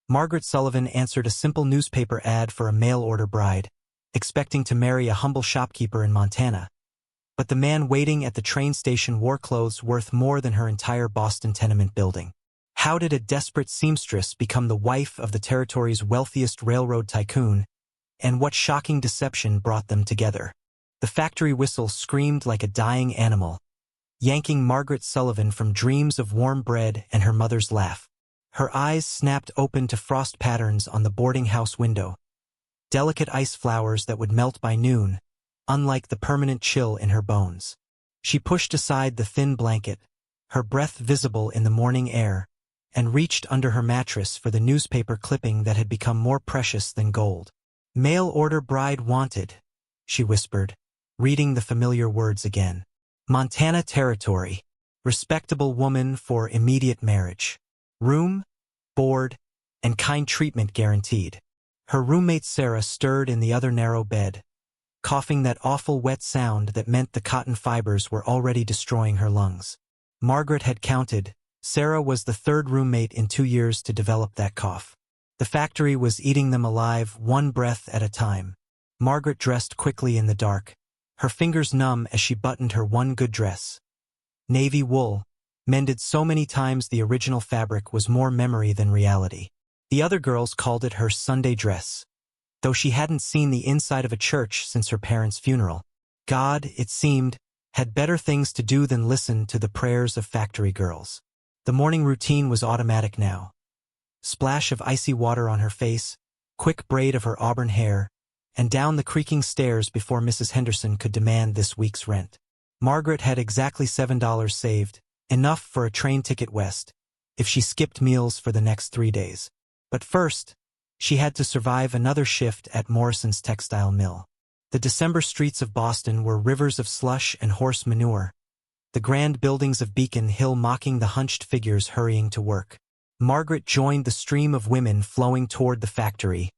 Margaret Sullivan answered a simple newspaper ad for a mail-order bride, expecting to marry a humble shopkeeper in Montana. But the man waiting at the train station wore clothes worth more than her entire Boston tenement building. How did a desperate seamstress become the wife of the territory's wealthiest railroad tycoon, and what shocking deception brought them together? The factory whistle screamed like a dying animal, yanking Margaret Sullivan from dreams of warm bread and her mother's laugh. Her eyes snapped open to frost patterns on the boarding house window, delicate ice flowers that would melt by noon, unlike the permanent chill in her bones. She pushed aside the thin blanket, her breath visible in the morning air, and reached under her mattress for the newspaper clipping that had become more precious than gold. "Mail order bride wanted," she whispered, reading the familiar words again. "Montana Territory. Respectable woman for immediate marriage. Room, board, and kind treatment guaranteed." Her roommate Sarah stirred in the other narrow bed, coughing that awful wet sound that meant the cotton fibers were already destroying her lungs. Margaret had counted. Sarah was the third roommate in 2 years to develop that cough. The factory was eating them alive, one breath at a time. Margaret dressed quickly in the dark, her fingers numb as she buttoned her one good dress. Navy wool, mended so many times the original fabric was more memory than reality. The other girls called it her Sunday dress, though she hadn't seen the inside of a church since her parents' funeral. God, it seemed, had better things to do than listen to the prayers of factory girls. The morning routine was automatic now. Splash of icy water on her face, quick braid of her auburn hair, and down the creaking stairs before Mrs. Henderson could demand this week's rent. Margaret had exactly $7 saved, enough for a train ticket west, if she skipped meals for the next 3 days. But first, she had to survive another shift at Morrison's textile mill. The December streets of Boston were rivers of slush and horse manure, the grand buildings of Beacon Hill mocking the hunched figures hurrying to work. Margaret joined the stream of women flowing toward the factory,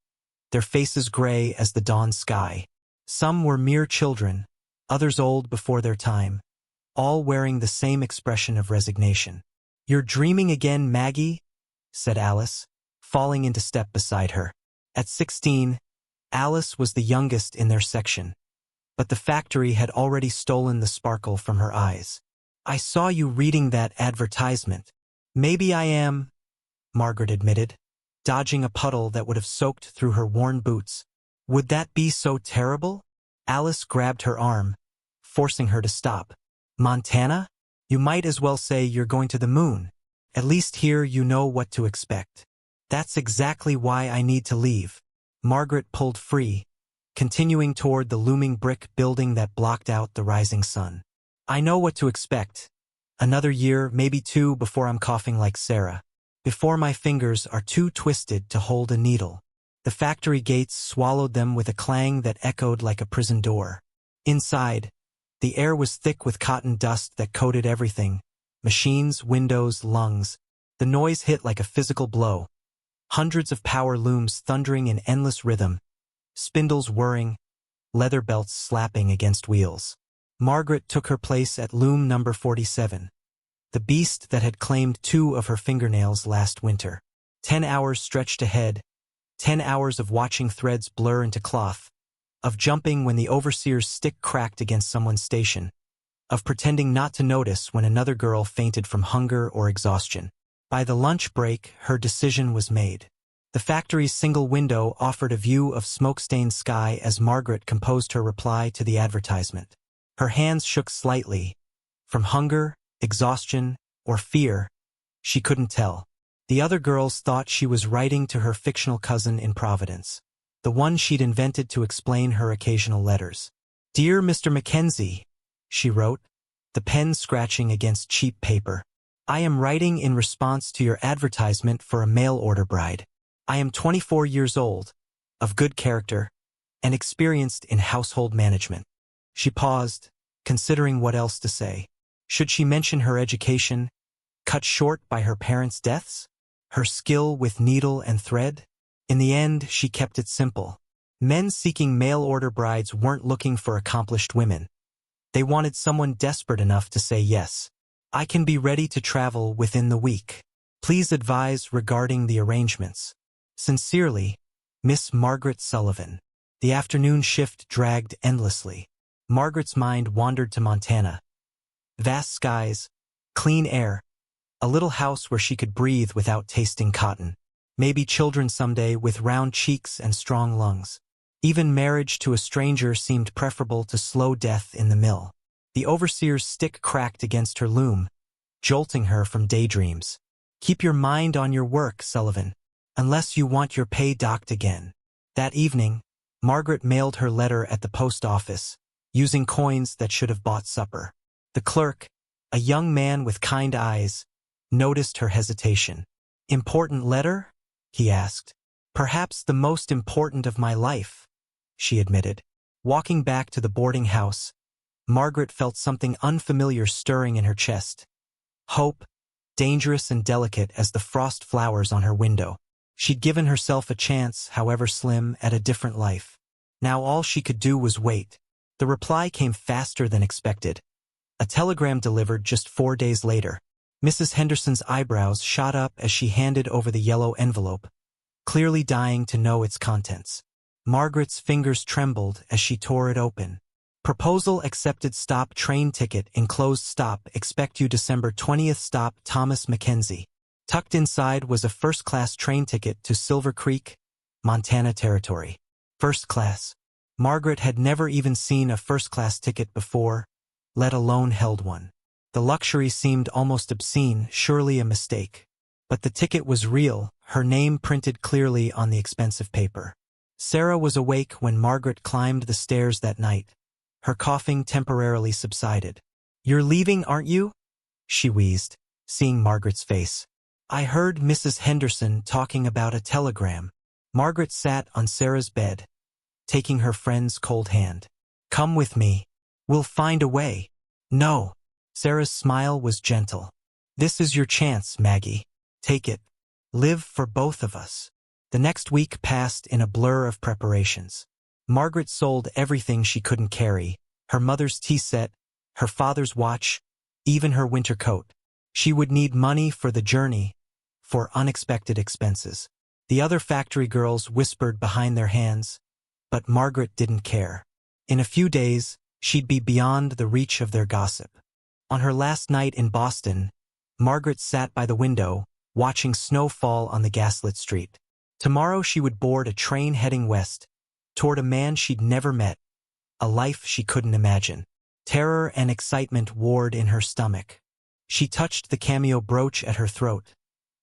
their faces gray as the dawn sky. Some were mere children, others old before their time, all wearing the same expression of resignation. "You're dreaming again, Maggie," said Alice, falling into step beside her. At 16, Alice was the youngest in their section, but the factory had already stolen the sparkle from her eyes. "I saw you reading that advertisement." "Maybe I am," Margaret admitted, dodging a puddle that would have soaked through her worn boots. "Would that be so terrible?" Alice grabbed her arm, forcing her to stop. "Montana? You might as well say you're going to the moon. At least here you know what to expect." "That's exactly why I need to leave." Margaret pulled free, continuing toward the looming brick building that blocked out the rising sun. "I know what to expect. Another year, maybe 2, before I'm coughing like Sarah. Before my fingers are too twisted to hold a needle." The factory gates swallowed them with a clang that echoed like a prison door. Inside, the air was thick with cotton dust that coated everything: machines, windows, lungs. The noise hit like a physical blow. Hundreds of power looms thundering in endless rhythm, spindles whirring, leather belts slapping against wheels. Margaret took her place at loom number 47, the beast that had claimed 2 of her fingernails last winter. 10 hours stretched ahead, 10 hours of watching threads blur into cloth, of jumping when the overseer's stick cracked against someone's station, of pretending not to notice when another girl fainted from hunger or exhaustion. By the lunch break, her decision was made. The factory's single window offered a view of smoke-stained sky as Margaret composed her reply to the advertisement. Her hands shook slightly. From hunger, exhaustion, or fear, she couldn't tell. The other girls thought she was writing to her fictional cousin in Providence, the one she'd invented to explain her occasional letters. "Dear Mr. Mackenzie," she wrote, the pen scratching against cheap paper. "I am writing in response to your advertisement for a mail-order bride. I am 24 years old, of good character, and experienced in household management." She paused, considering what else to say. Should she mention her education, cut short by her parents' deaths? Her skill with needle and thread? In the end, she kept it simple. Men seeking mail-order brides weren't looking for accomplished women. They wanted someone desperate enough to say yes. "I can be ready to travel within the week. Please advise regarding the arrangements." Sincerely, Miss Margaret Sullivan. The afternoon shift dragged endlessly. Margaret's mind wandered to Montana. Vast skies, clean air, a little house where she could breathe without tasting cotton. Maybe children someday with round cheeks and strong lungs. Even marriage to a stranger seemed preferable to slow death in the mill. The overseer's stick cracked against her loom, jolting her from daydreams. Keep your mind on your work, Sullivan, unless you want your pay docked again. That evening, Margaret mailed her letter at the post office, using coins that should have bought supper. The clerk, a young man with kind eyes, noticed her hesitation. "Important letter?" he asked. "Perhaps the most important of my life," she admitted. Walking back to the boarding house, Margaret felt something unfamiliar stirring in her chest. Hope, dangerous and delicate as the frost flowers on her window. She'd given herself a chance, however slim, at a different life. Now all she could do was wait. The reply came faster than expected. A telegram delivered just 4 days later. Mrs. Henderson's eyebrows shot up as she handed over the yellow envelope, clearly dying to know its contents. Margaret's fingers trembled as she tore it open. Proposal accepted, stop train ticket enclosed, stop expect you December 20th, stop Thomas Mackenzie. Tucked inside was a first-class train ticket to Silver Creek, Montana Territory. First class. Margaret had never even seen a first-class ticket before, let alone held one. The luxury seemed almost obscene, surely a mistake. But the ticket was real, her name printed clearly on the expensive paper. Sarah was awake when Margaret climbed the stairs that night. Her coughing temporarily subsided. "You're leaving, aren't you?" she wheezed, seeing Margaret's face. "I heard Mrs. Henderson talking about a telegram." Margaret sat on Sarah's bed, taking her friend's cold hand. "Come with me. We'll find a way." "No." Sarah's smile was gentle. "This is your chance, Maggie. Take it. Live for both of us." The next week passed in a blur of preparations. Margaret sold everything she couldn't carry, her mother's tea set, her father's watch, even her winter coat. She would need money for the journey, for unexpected expenses. The other factory girls whispered behind their hands, but Margaret didn't care. In a few days, she'd be beyond the reach of their gossip. On her last night in Boston, Margaret sat by the window, watching snow fall on the gaslit street. Tomorrow she would board a train heading west, toward a man she'd never met, a life she couldn't imagine. Terror and excitement warred in her stomach. She touched the cameo brooch at her throat,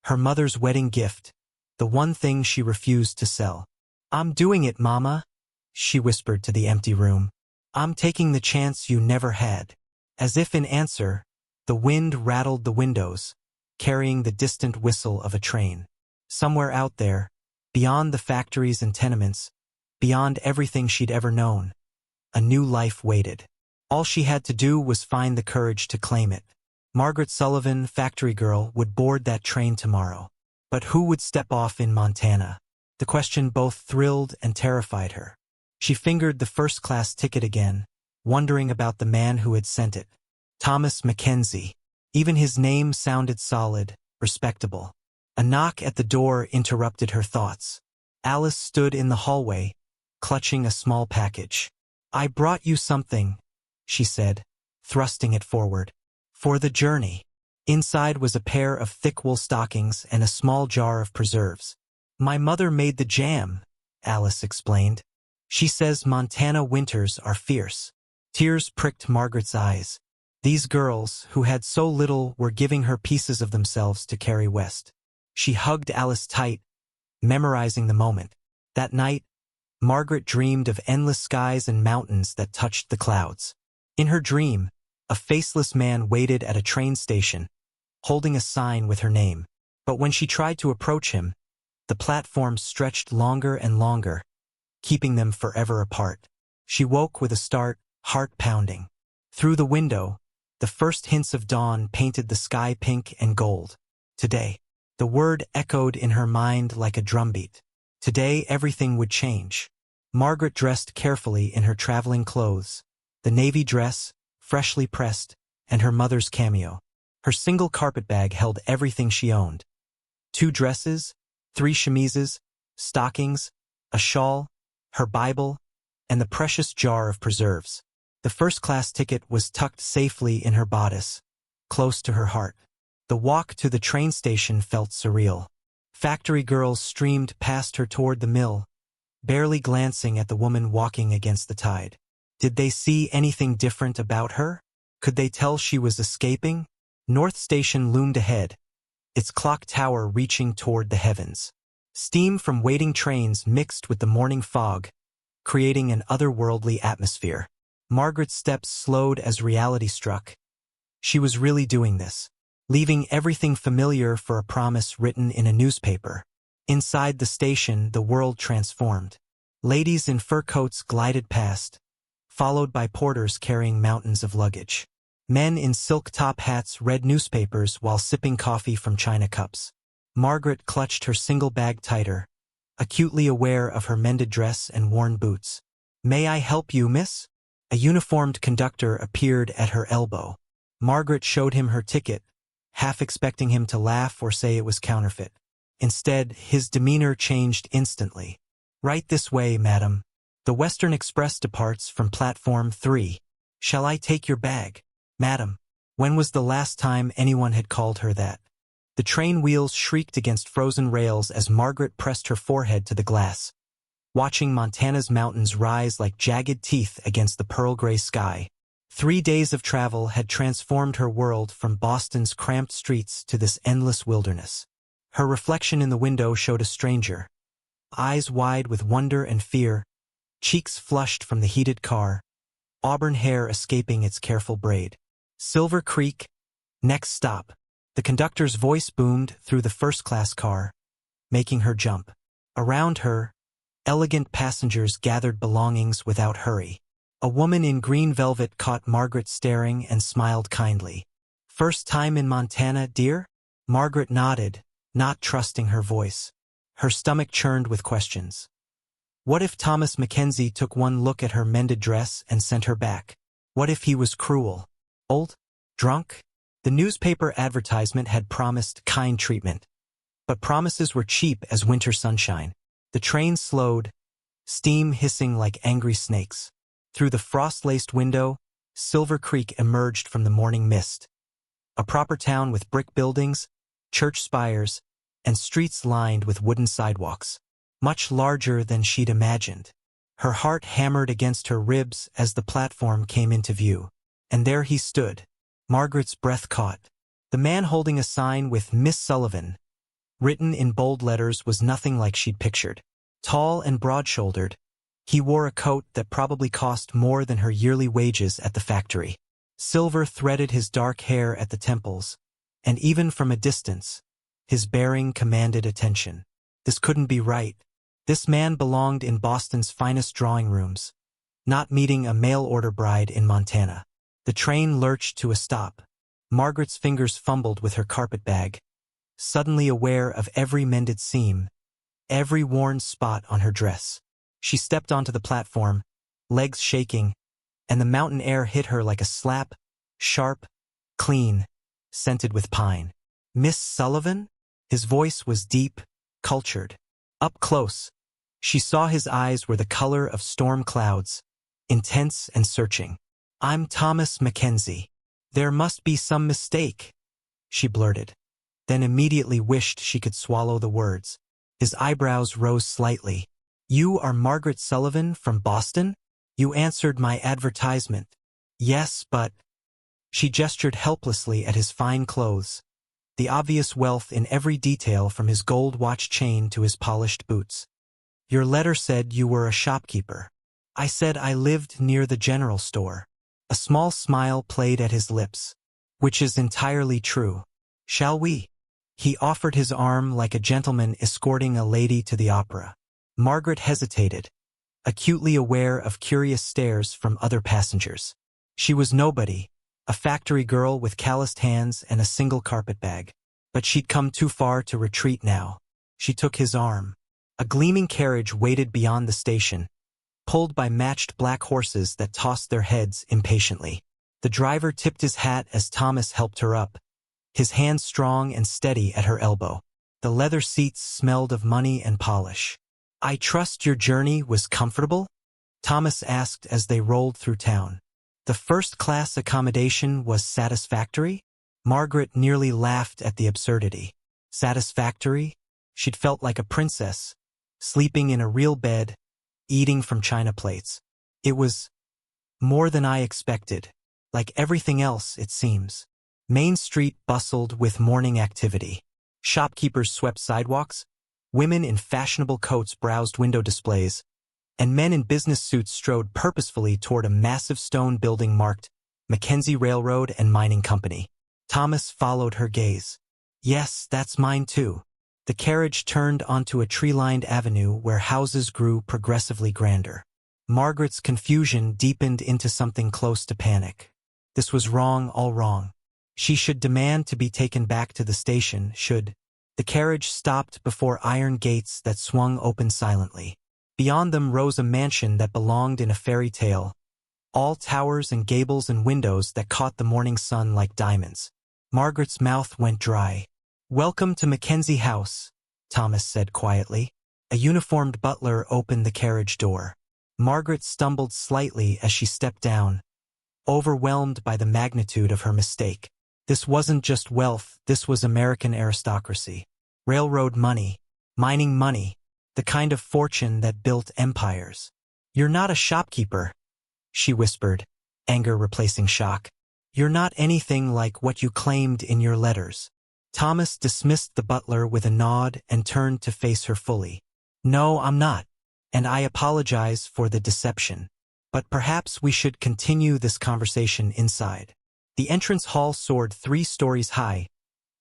her mother's wedding gift, the one thing she refused to sell. "I'm doing it, Mama," she whispered to the empty room. "I'm taking the chance you never had." As if in answer, the wind rattled the windows, carrying the distant whistle of a train. Somewhere out there, beyond the factories and tenements, beyond everything she'd ever known, a new life waited. All she had to do was find the courage to claim it. Margaret Sullivan, factory girl, would board that train tomorrow. But who would step off in Montana? The question both thrilled and terrified her. She fingered the first-class ticket again, wondering about the man who had sent it. Thomas Mackenzie. Even his name sounded solid, respectable. A knock at the door interrupted her thoughts. Alice stood in the hallway, clutching a small package. "I brought you something," she said, thrusting it forward. "For the journey." Inside was a pair of thick wool stockings and a small jar of preserves. "My mother made the jam," Alice explained. "She says Montana winters are fierce." Tears pricked Margaret's eyes. These girls, who had so little, were giving her pieces of themselves to carry west. She hugged Alice tight, memorizing the moment. That night, Margaret dreamed of endless skies and mountains that touched the clouds. In her dream, a faceless man waited at a train station, holding a sign with her name. But when she tried to approach him, the platform stretched longer and longer, keeping them forever apart. She woke with a start, heart pounding. Through the window, the first hints of dawn painted the sky pink and gold. Today. The word echoed in her mind like a drumbeat. Today everything would change. Margaret dressed carefully in her traveling clothes, the navy dress, freshly pressed, and her mother's cameo. Her single carpetbag held everything she owned. 2 dresses, 3 chemises, stockings, a shawl, her Bible, and the precious jar of preserves. The first-class ticket was tucked safely in her bodice, close to her heart. The walk to the train station felt surreal. Factory girls streamed past her toward the mill, barely glancing at the woman walking against the tide. Did they see anything different about her? Could they tell she was escaping? North Station loomed ahead, its clock tower reaching toward the heavens. Steam from waiting trains mixed with the morning fog, creating an otherworldly atmosphere. Margaret's steps slowed as reality struck. She was really doing this, leaving everything familiar for a promise written in a newspaper. Inside the station, the world transformed. Ladies in fur coats glided past, followed by porters carrying mountains of luggage. Men in silk top hats read newspapers while sipping coffee from china cups. Margaret clutched her single bag tighter, acutely aware of her mended dress and worn boots. "May I help you, miss?" A uniformed conductor appeared at her elbow. Margaret showed him her ticket, half expecting him to laugh or say it was counterfeit. Instead, his demeanor changed instantly. "Right this way, madam. The Western Express departs from platform 3. Shall I take your bag?" "Madam." When was the last time anyone had called her that? The train wheels shrieked against frozen rails as Margaret pressed her forehead to the glass, watching Montana's mountains rise like jagged teeth against the pearl-gray sky. 3 days of travel had transformed her world from Boston's cramped streets to this endless wilderness. Her reflection in the window showed a stranger, eyes wide with wonder and fear, cheeks flushed from the heated car, auburn hair escaping its careful braid. "Silver Creek, next stop." The conductor's voice boomed through the first-class car, making her jump. Around her, elegant passengers gathered belongings without hurry. A woman in green velvet caught Margaret staring and smiled kindly. "First time in Montana, dear?" Margaret nodded, not trusting her voice. Her stomach churned with questions. What if Thomas Mackenzie took one look at her mended dress and sent her back? What if he was cruel? Old? Drunk? The newspaper advertisement had promised kind treatment, but promises were cheap as winter sunshine. The train slowed, steam hissing like angry snakes. Through the frost-laced window, Silver Creek emerged from the morning mist. A proper town with brick buildings, church spires, and streets lined with wooden sidewalks. Much larger than she'd imagined. Her heart hammered against her ribs as the platform came into view. And there he stood. Margaret's breath caught. The man holding a sign with Miss Sullivan, written in bold letters, was nothing like she'd pictured. Tall and broad-shouldered, he wore a coat that probably cost more than her yearly wages at the factory. Silver threaded his dark hair at the temples, and even from a distance, his bearing commanded attention. This couldn't be right. This man belonged in Boston's finest drawing rooms, not meeting a mail-order bride in Montana. The train lurched to a stop. Margaret's fingers fumbled with her carpet bag, suddenly aware of every mended seam, every worn spot on her dress. She stepped onto the platform, legs shaking, and the mountain air hit her like a slap, sharp, clean, scented with pine. "Miss Sullivan?" His voice was deep, cultured. Up close, she saw his eyes were the color of storm clouds, intense and searching. "I'm Thomas Mackenzie. There must be some mistake," she blurted, then immediately wished she could swallow the words. His eyebrows rose slightly. "You are Margaret Sullivan from Boston? You answered my advertisement." "Yes, but—" She gestured helplessly at his fine clothes, the obvious wealth in every detail from his gold watch chain to his polished boots. "Your letter said you were a shopkeeper." "I said I lived near the general store." A small smile played at his lips. "Which is entirely true. Shall we?" He offered his arm like a gentleman escorting a lady to the opera. Margaret hesitated, acutely aware of curious stares from other passengers. She was nobody, a factory girl with calloused hands and a single carpet bag. But she'd come too far to retreat now. She took his arm. A gleaming carriage waited beyond the station, pulled by matched black horses that tossed their heads impatiently. The driver tipped his hat as Thomas helped her up, his hand strong and steady at her elbow. The leather seats smelled of money and polish. I trust your journey was comfortable? Thomas asked as they rolled through town. The first-class accommodation was satisfactory? Margaret nearly laughed at the absurdity. Satisfactory? She'd felt like a princess, sleeping in a real bed, eating from china plates. It was more than I expected. Like everything else, it seems. Main Street bustled with morning activity. Shopkeepers swept sidewalks, women in fashionable coats browsed window displays, and men in business suits strode purposefully toward a massive stone building marked Mackenzie Railroad and Mining Company. Thomas followed her gaze. Yes, that's mine too. The carriage turned onto a tree-lined avenue where houses grew progressively grander. Margaret's confusion deepened into something close to panic. This was wrong, all wrong. She should demand to be taken back to the station, should. The carriage stopped before iron gates that swung open silently. Beyond them rose a mansion that belonged in a fairy tale, all towers and gables and windows that caught the morning sun like diamonds. Margaret's mouth went dry. Welcome to Mackenzie House, Thomas said quietly. A uniformed butler opened the carriage door. Margaret stumbled slightly as she stepped down, overwhelmed by the magnitude of her mistake. This wasn't just wealth, this was American aristocracy. Railroad money, mining money, the kind of fortune that built empires. You're not a shopkeeper, she whispered, anger replacing shock. You're not anything like what you claimed in your letters. Thomas dismissed the butler with a nod and turned to face her fully. No, I'm not, and I apologize for the deception. But perhaps we should continue this conversation inside. The entrance hall soared 3 stories high,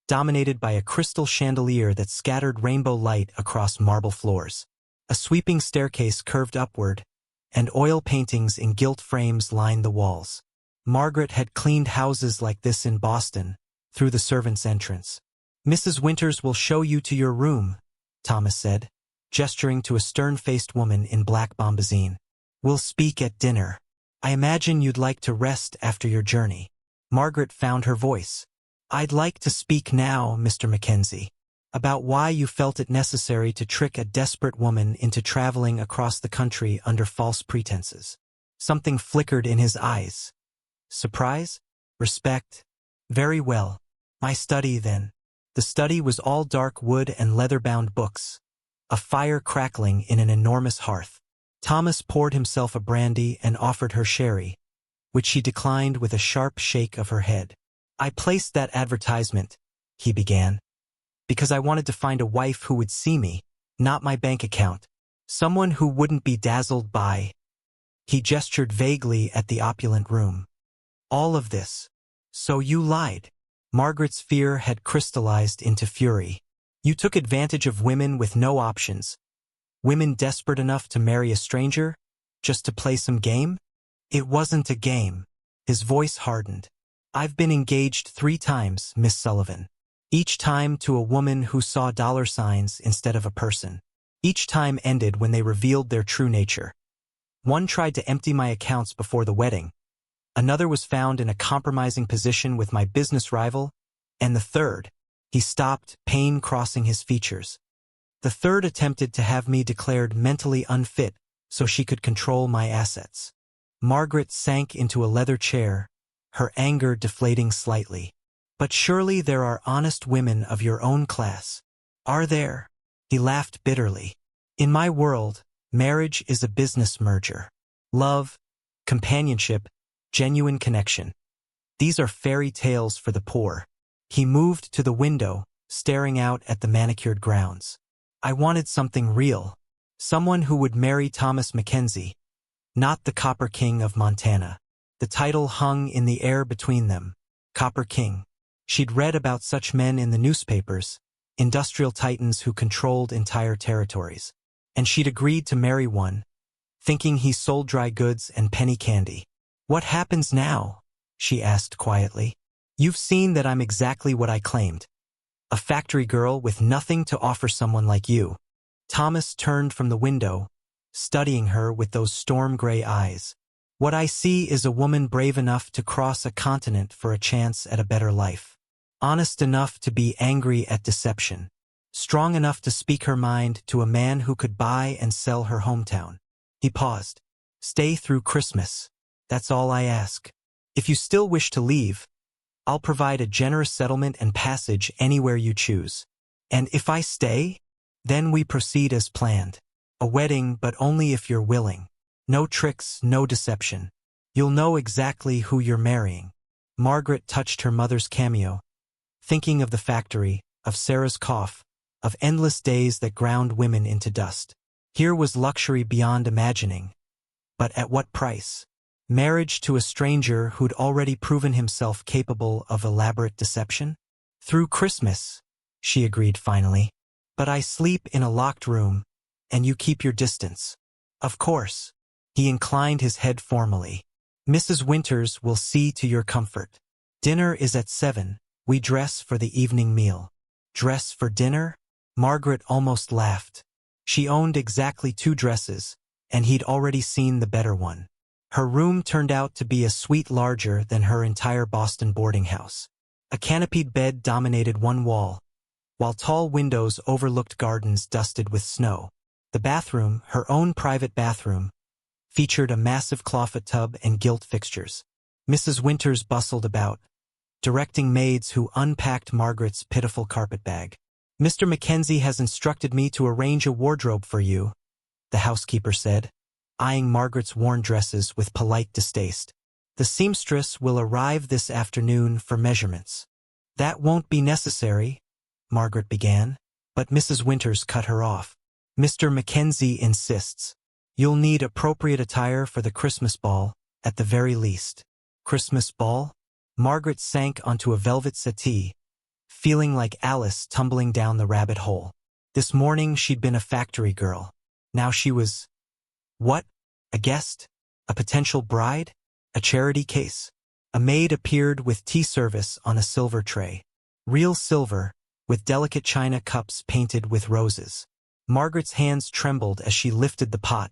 dominated by a crystal chandelier that scattered rainbow light across marble floors. A sweeping staircase curved upward, and oil paintings in gilt frames lined the walls. Margaret had cleaned houses like this in Boston, through the servants' entrance. Mrs. Winters will show you to your room, Thomas said, gesturing to a stern-faced woman in black bombazine. We'll speak at dinner. I imagine you'd like to rest after your journey. Margaret found her voice. I'd like to speak now, Mr. Mackenzie, about why you felt it necessary to trick a desperate woman into traveling across the country under false pretenses. Something flickered in his eyes. Surprise? Respect? Very well. My study, then. The study was all dark wood and leather-bound books, a fire crackling in an enormous hearth. Thomas poured himself a brandy and offered her sherry, which she declined with a sharp shake of her head. I placed that advertisement, he began, because I wanted to find a wife who would see me, not my bank account. Someone who wouldn't be dazzled by. He gestured vaguely at the opulent room. All of this. So you lied. Margaret's fear had crystallized into fury. You took advantage of women with no options. Women desperate enough to marry a stranger, just to play some game? It wasn't a game. His voice hardened. I've been engaged 3 times, Miss Sullivan. Each time to a woman who saw dollar signs instead of a person. Each time ended when they revealed their true nature. One tried to empty my accounts before the wedding. Another was found in a compromising position with my business rival. And the third, he stopped, pain crossing his features. The third attempted to have me declared mentally unfit so she could control my assets. Margaret sank into a leather chair, her anger deflating slightly. But surely there are honest women of your own class. Are there? He laughed bitterly. In my world, marriage is a business merger. Love, companionship, genuine connection. These are fairy tales for the poor. He moved to the window, staring out at the manicured grounds. I wanted something real. Someone who would marry Thomas Mackenzie, not the Copper King of Montana. The title hung in the air between them. Copper King. She'd read about such men in the newspapers, industrial titans who controlled entire territories. And she'd agreed to marry one, thinking he sold dry goods and penny candy. What happens now? She asked quietly. You've seen that I'm exactly what I claimed. A factory girl with nothing to offer someone like you. Thomas turned from the window, studying her with those storm-gray eyes. What I see is a woman brave enough to cross a continent for a chance at a better life. Honest enough to be angry at deception. strong enough to speak her mind to a man who could buy and sell her hometown. He paused. Stay through Christmas. That's all I ask. If you still wish to leave, I'll provide a generous settlement and passage anywhere you choose. And if I stay, then we proceed as planned. A wedding, but only if you're willing. No tricks, no deception. You'll know exactly who you're marrying. Margaret touched her mother's cameo, thinking of the factory, of Sarah's cough, of endless days that ground women into dust. Here was luxury beyond imagining. But at what price? Marriage to a stranger who'd already proven himself capable of elaborate deception? Through Christmas, she agreed finally. But I sleep in a locked room, and you keep your distance. Of course. He inclined his head formally. Mrs. Winters will see to your comfort. Dinner is at 7. We dress for the evening meal. Dress for dinner? Margaret almost laughed. She owned exactly 2 dresses, and he'd already seen the better one. Her room turned out to be a suite larger than her entire Boston boarding house. A canopied bed dominated one wall, while tall windows overlooked gardens dusted with snow. The bathroom, her own private bathroom, featured a massive clawfoot tub and gilt fixtures. Mrs. Winters bustled about, directing maids who unpacked Margaret's pitiful carpet bag. Mr. Mackenzie has instructed me to arrange a wardrobe for you, the housekeeper said, eyeing Margaret's worn dresses with polite distaste. The seamstress will arrive this afternoon for measurements. That won't be necessary, Margaret began, but Mrs. Winters cut her off. Mr. Mackenzie insists. You'll need appropriate attire for the Christmas ball, at the very least. Christmas ball? Margaret sank onto a velvet settee, feeling like Alice tumbling down the rabbit hole. This morning she'd been a factory girl. Now she was... What? A guest? A potential bride? A charity case? A maid appeared with tea service on a silver tray. Real silver, with delicate china cups painted with roses. Margaret's hands trembled as she lifted the pot.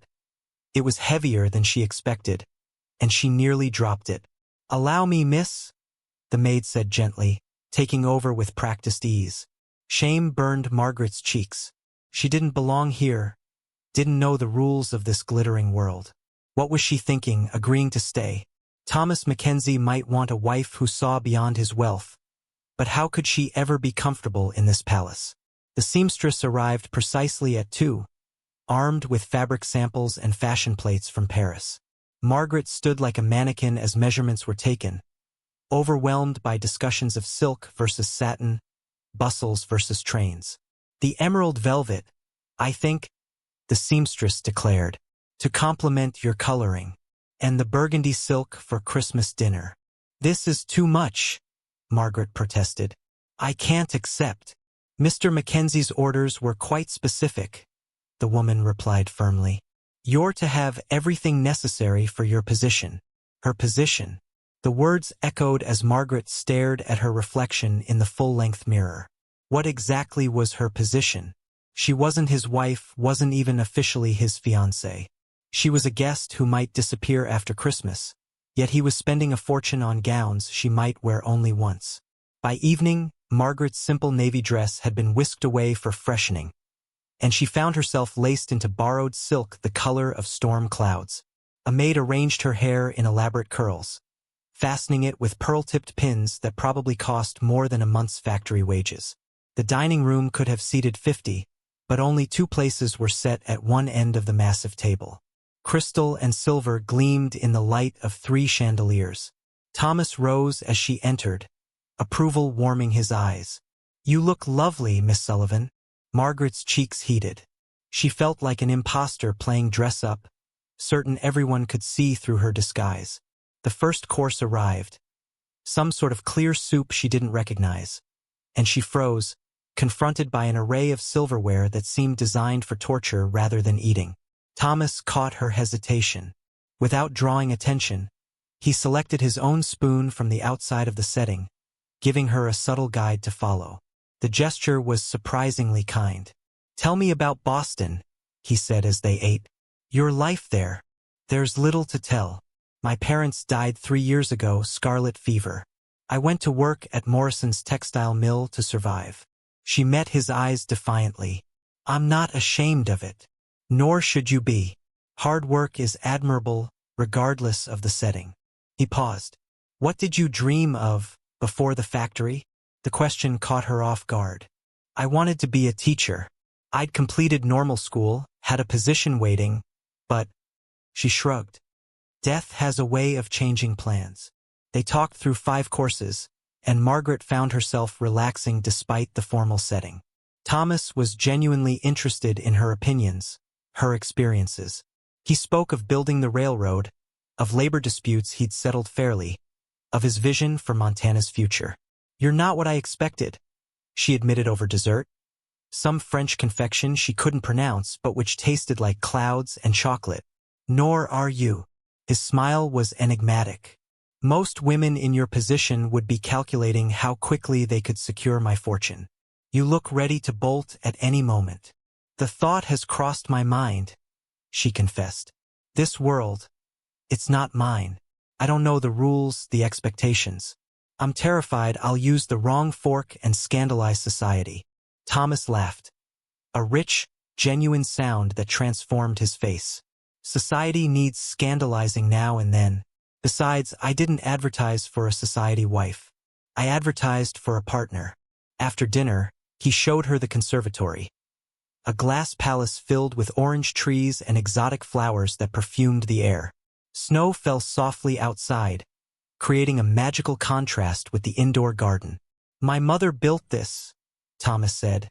It was heavier than she expected, and she nearly dropped it. Allow me, miss, the maid said gently, taking over with practiced ease. Shame burned Margaret's cheeks. She didn't belong here, didn't know the rules of this glittering world. What was she thinking, agreeing to stay? Thomas Mackenzie might want a wife who saw beyond his wealth, but how could she ever be comfortable in this palace? The seamstress arrived precisely at 2, armed with fabric samples and fashion plates from Paris. Margaret stood like a mannequin as measurements were taken, overwhelmed by discussions of silk versus satin, bustles versus trains. The emerald velvet, I think, the seamstress declared, to complement your coloring, and the burgundy silk for Christmas dinner. This is too much, Margaret protested. I can't accept. Mr. Mackenzie's orders were quite specific, the woman replied firmly. You're to have everything necessary for your position. Her position. The words echoed as Margaret stared at her reflection in the full-length mirror. What exactly was her position? She wasn't his wife, wasn't even officially his fiancée. She was a guest who might disappear after Christmas, yet he was spending a fortune on gowns she might wear only once. By evening, Margaret's simple navy dress had been whisked away for freshening, and she found herself laced into borrowed silk the color of storm clouds. A maid arranged her hair in elaborate curls, fastening it with pearl-tipped pins that probably cost more than a month's factory wages. The dining room could have seated 50, but only 2 places were set at one end of the massive table. Crystal and silver gleamed in the light of 3 chandeliers. Thomas rose as she entered, approval warming his eyes. You look lovely, Miss Sullivan. Margaret's cheeks heated. She felt like an imposter playing dress-up, certain everyone could see through her disguise. The first course arrived, some sort of clear soup she didn't recognize, and she froze, confronted by an array of silverware that seemed designed for torture rather than eating. Thomas caught her hesitation. Without drawing attention, he selected his own spoon from the outside of the setting, giving her a subtle guide to follow. The gesture was surprisingly kind. Tell me about Boston, he said as they ate. Your life there. There's little to tell. My parents died 3 years ago, scarlet fever. I went to work at Morrison's textile mill to survive. She met his eyes defiantly. I'm not ashamed of it. Nor should you be. Hard work is admirable, regardless of the setting. He paused. What did you dream of before the factory? The question caught her off guard. I wanted to be a teacher. I'd completed normal school, had a position waiting, but… She shrugged. Death has a way of changing plans. They talked through 5 courses, and Margaret found herself relaxing despite the formal setting. Thomas was genuinely interested in her opinions, her experiences. He spoke of building the railroad, of labor disputes he'd settled fairly, of his vision for Montana's future. You're not what I expected, she admitted over dessert. Some French confection she couldn't pronounce but which tasted like clouds and chocolate. Nor are you. His smile was enigmatic. Most women in your position would be calculating how quickly they could secure my fortune. You look ready to bolt at any moment. The thought has crossed my mind, she confessed. This world, it's not mine. I don't know the rules, the expectations. I'm terrified I'll use the wrong fork and scandalize society. Thomas laughed. A rich, genuine sound that transformed his face. Society needs scandalizing now and then. Besides, I didn't advertise for a society wife. I advertised for a partner. After dinner, he showed her the conservatory. A glass palace filled with orange trees and exotic flowers that perfumed the air. Snow fell softly outside, creating a magical contrast with the indoor garden. My mother built this, Thomas said,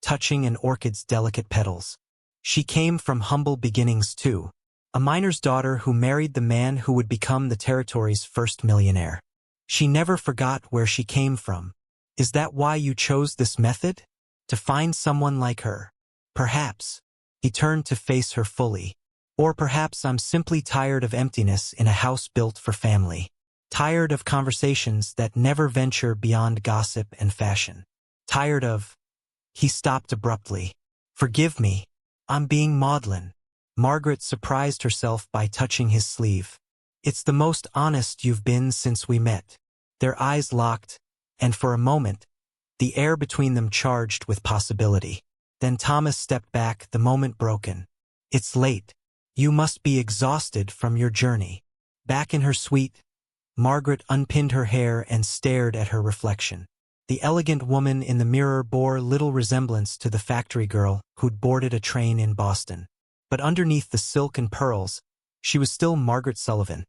touching an orchid's delicate petals. She came from humble beginnings too, a miner's daughter who married the man who would become the territory's first millionaire. She never forgot where she came from. Is that why you chose this method? To find someone like her? Perhaps. He turned to face her fully. Or perhaps I'm simply tired of emptiness in a house built for family. Tired of conversations that never venture beyond gossip and fashion. Tired of… He stopped abruptly. Forgive me. I'm being maudlin. Margaret surprised herself by touching his sleeve. It's the most honest you've been since we met. Their eyes locked, and for a moment, the air between them charged with possibility. Then Thomas stepped back, the moment broken. It's late. You must be exhausted from your journey. Back in her suite, Margaret unpinned her hair and stared at her reflection. The elegant woman in the mirror bore little resemblance to the factory girl who'd boarded a train in Boston. But underneath the silk and pearls, she was still Margaret Sullivan.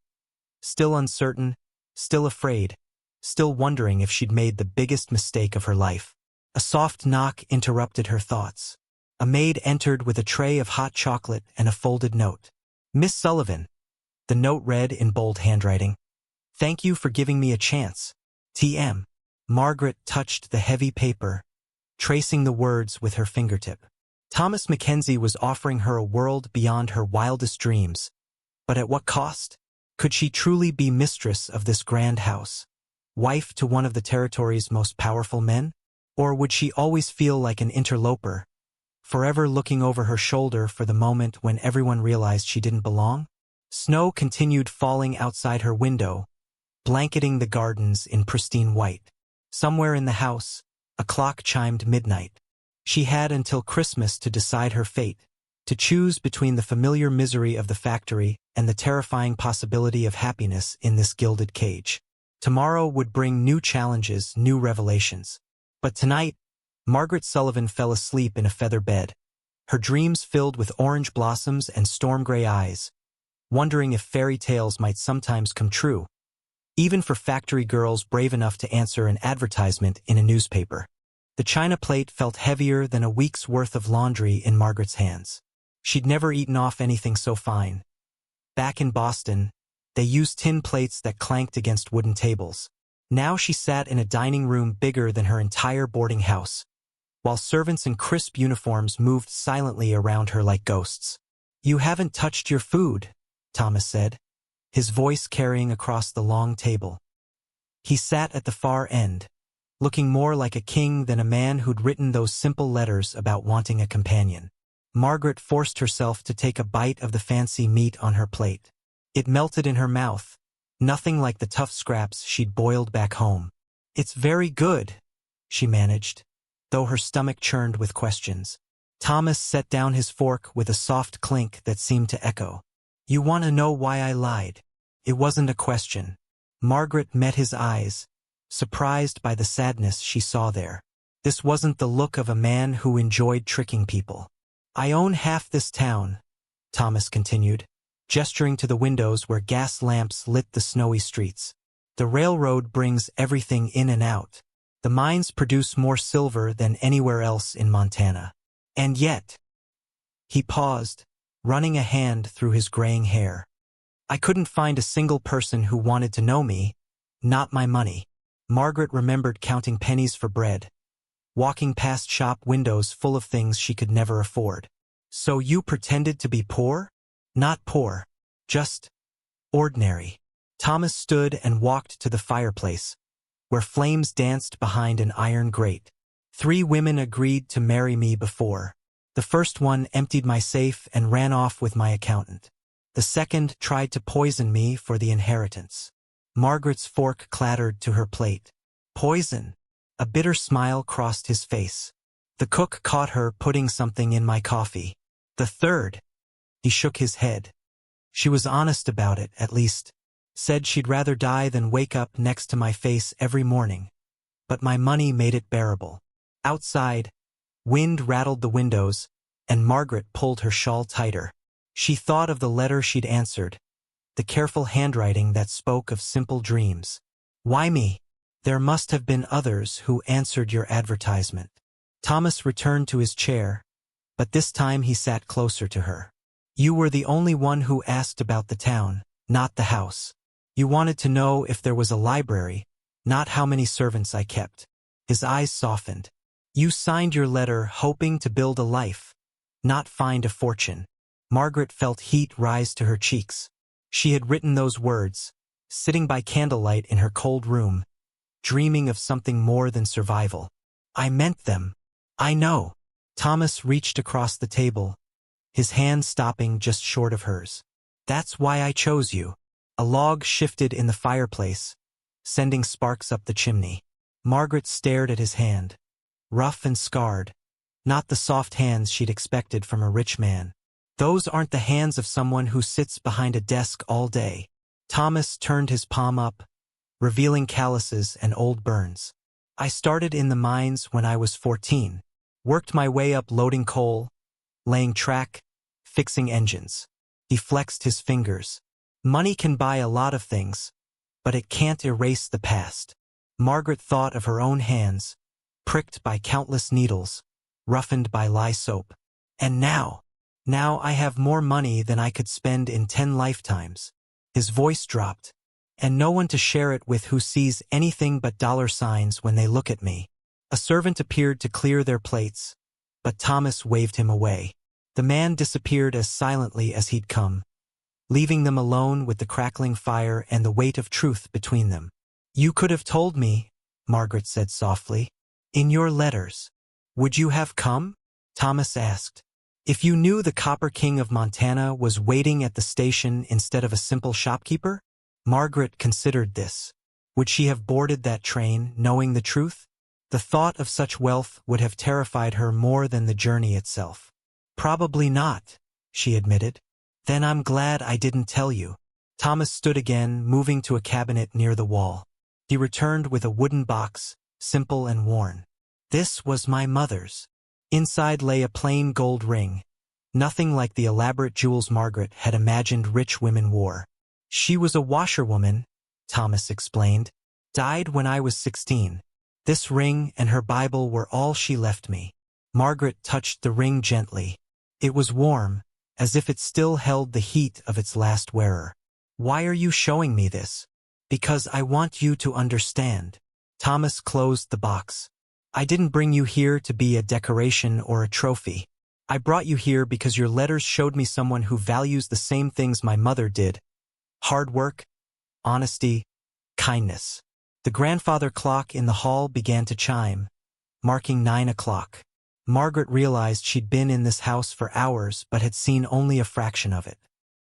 Still uncertain, still afraid, still wondering if she'd made the biggest mistake of her life. A soft knock interrupted her thoughts. A maid entered with a tray of hot chocolate and a folded note. Miss Sullivan. The note read in bold handwriting. Thank you for giving me a chance. T.M. Margaret touched the heavy paper, tracing the words with her fingertip. Thomas Mackenzie was offering her a world beyond her wildest dreams. But at what cost? Could she truly be mistress of this grand house? Wife to one of the territory's most powerful men? Or would she always feel like an interloper, forever looking over her shoulder for the moment when everyone realized she didn't belong? Snow continued falling outside her window, blanketing the gardens in pristine white. Somewhere in the house, a clock chimed midnight. She had until Christmas to decide her fate, to choose between the familiar misery of the factory and the terrifying possibility of happiness in this gilded cage. Tomorrow would bring new challenges, new revelations. But tonight, Margaret Sullivan fell asleep in a feather bed, her dreams filled with orange blossoms and storm-gray eyes, wondering if fairy tales might sometimes come true, even for factory girls brave enough to answer an advertisement in a newspaper. The china plate felt heavier than a week's worth of laundry in Margaret's hands. She'd never eaten off anything so fine. Back in Boston, they used tin plates that clanked against wooden tables. Now she sat in a dining room bigger than her entire boarding house, while servants in crisp uniforms moved silently around her like ghosts. You haven't touched your food, Thomas said, his voice carrying across the long table. He sat at the far end, looking more like a king than a man who'd written those simple letters about wanting a companion. Margaret forced herself to take a bite of the fancy meat on her plate. It melted in her mouth, nothing like the tough scraps she'd boiled back home. It's very good, she managed. though her stomach churned with questions. Thomas set down his fork with a soft clink that seemed to echo. You want to know why I lied? It wasn't a question. Margaret met his eyes, surprised by the sadness she saw there. This wasn't the look of a man who enjoyed tricking people. I own half this town, Thomas continued, gesturing to the windows where gas lamps lit the snowy streets. The railroad brings everything in and out. The mines produce more silver than anywhere else in Montana. And yet, he paused, running a hand through his graying hair. I couldn't find a single person who wanted to know me, not my money. Margaret remembered counting pennies for bread, walking past shop windows full of things she could never afford. So you pretended to be poor? Not poor, just ordinary. Thomas stood and walked to the fireplace, where flames danced behind an iron grate. 3 women agreed to marry me before. The first one emptied my safe and ran off with my accountant. The second tried to poison me for the inheritance. Margaret's fork clattered to her plate. Poison. A bitter smile crossed his face. The cook caught her putting something in my coffee. The third. He shook his head. She was honest about it, at least. Said she'd rather die than wake up next to my face every morning. But my money made it bearable. Outside, wind rattled the windows, and Margaret pulled her shawl tighter. She thought of the letter she'd answered, the careful handwriting that spoke of simple dreams. Why me? There must have been others who answered your advertisement. Thomas returned to his chair, but this time he sat closer to her. You were the only one who asked about the town, not the house. You wanted to know if there was a library, not how many servants I kept. His eyes softened. You signed your letter hoping to build a life, not find a fortune. Margaret felt heat rise to her cheeks. She had written those words, sitting by candlelight in her cold room, dreaming of something more than survival. I meant them. I know. Thomas reached across the table, his hand stopping just short of hers. That's why I chose you. A log shifted in the fireplace, sending sparks up the chimney. Margaret stared at his hand, rough and scarred, not the soft hands she'd expected from a rich man. Those aren't the hands of someone who sits behind a desk all day. Thomas turned his palm up, revealing calluses and old burns. I started in the mines when I was 14, worked my way up loading coal, laying track, fixing engines. He flexed his fingers. Money can buy a lot of things, but it can't erase the past. Margaret thought of her own hands, pricked by countless needles, roughened by lye soap. And now I have more money than I could spend in 10 lifetimes. His voice dropped. And no one to share it with who sees anything but dollar signs when they look at me. A servant appeared to clear their plates, but Thomas waved him away. The man disappeared as silently as he'd come, leaving them alone with the crackling fire and the weight of truth between them. You could have told me, Margaret said softly. In your letters. Would you have come? Thomas asked. If you knew the Copper King of Montana was waiting at the station instead of a simple shopkeeper? Margaret considered this. Would she have boarded that train, knowing the truth? The thought of such wealth would have terrified her more than the journey itself. Probably not, she admitted. Then I'm glad I didn't tell you. Thomas stood again, moving to a cabinet near the wall. He returned with a wooden box, simple and worn. This was my mother's. Inside lay a plain gold ring, nothing like the elaborate jewels Margaret had imagined rich women wore. She was a washerwoman, Thomas explained. Died when I was 16. This ring and her Bible were all she left me. Margaret touched the ring gently. It was warm, as if it still held the heat of its last wearer. Why are you showing me this? Because I want you to understand. Thomas closed the box. I didn't bring you here to be a decoration or a trophy. I brought you here because your letters showed me someone who values the same things my mother did. Hard work, honesty, kindness. The grandfather clock in the hall began to chime, marking 9 o'clock. Margaret realized she'd been in this house for hours but had seen only a fraction of it.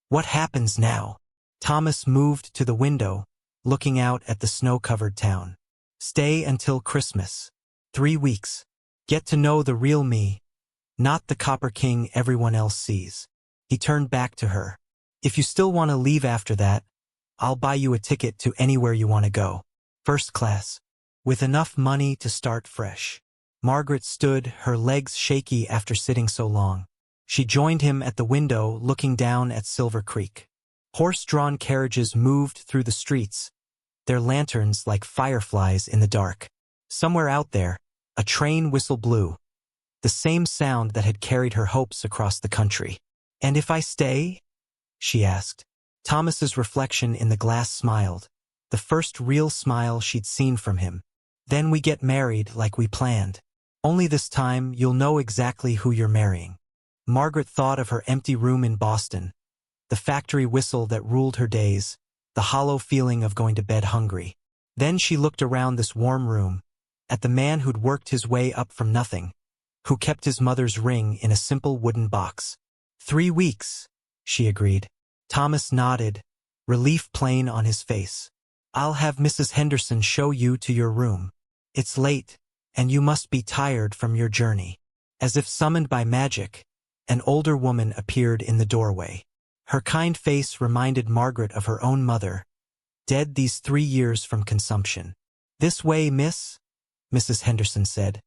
What happens now? Thomas moved to the window, looking out at the snow-covered town. Stay until Christmas. 3 weeks. Get to know the real me, not the Copper King everyone else sees. He turned back to her. If you still want to leave after that, I'll buy you a ticket to anywhere you want to go. First class. With enough money to start fresh. Margaret stood, her legs shaky after sitting so long. She joined him at the window, looking down at Silver Creek. Horse-drawn carriages moved through the streets, their lanterns like fireflies in the dark. Somewhere out there, a train whistle blew, the same sound that had carried her hopes across the country. "And if I stay?" she asked. Thomas's reflection in the glass smiled, the first real smile she'd seen from him. "Then we get married like we planned. Only this time you'll know exactly who you're marrying." Margaret thought of her empty room in Boston, the factory whistle that ruled her days, the hollow feeling of going to bed hungry. Then she looked around this warm room, at the man who'd worked his way up from nothing, who kept his mother's ring in a simple wooden box. 3 weeks, she agreed. Thomas nodded, relief plain on his face. "I'll have Mrs. Henderson show you to your room. It's late, and you must be tired from your journey." As if summoned by magic, an older woman appeared in the doorway. Her kind face reminded Margaret of her own mother, dead these 3 years from consumption. "This way, miss," Mrs. Henderson said,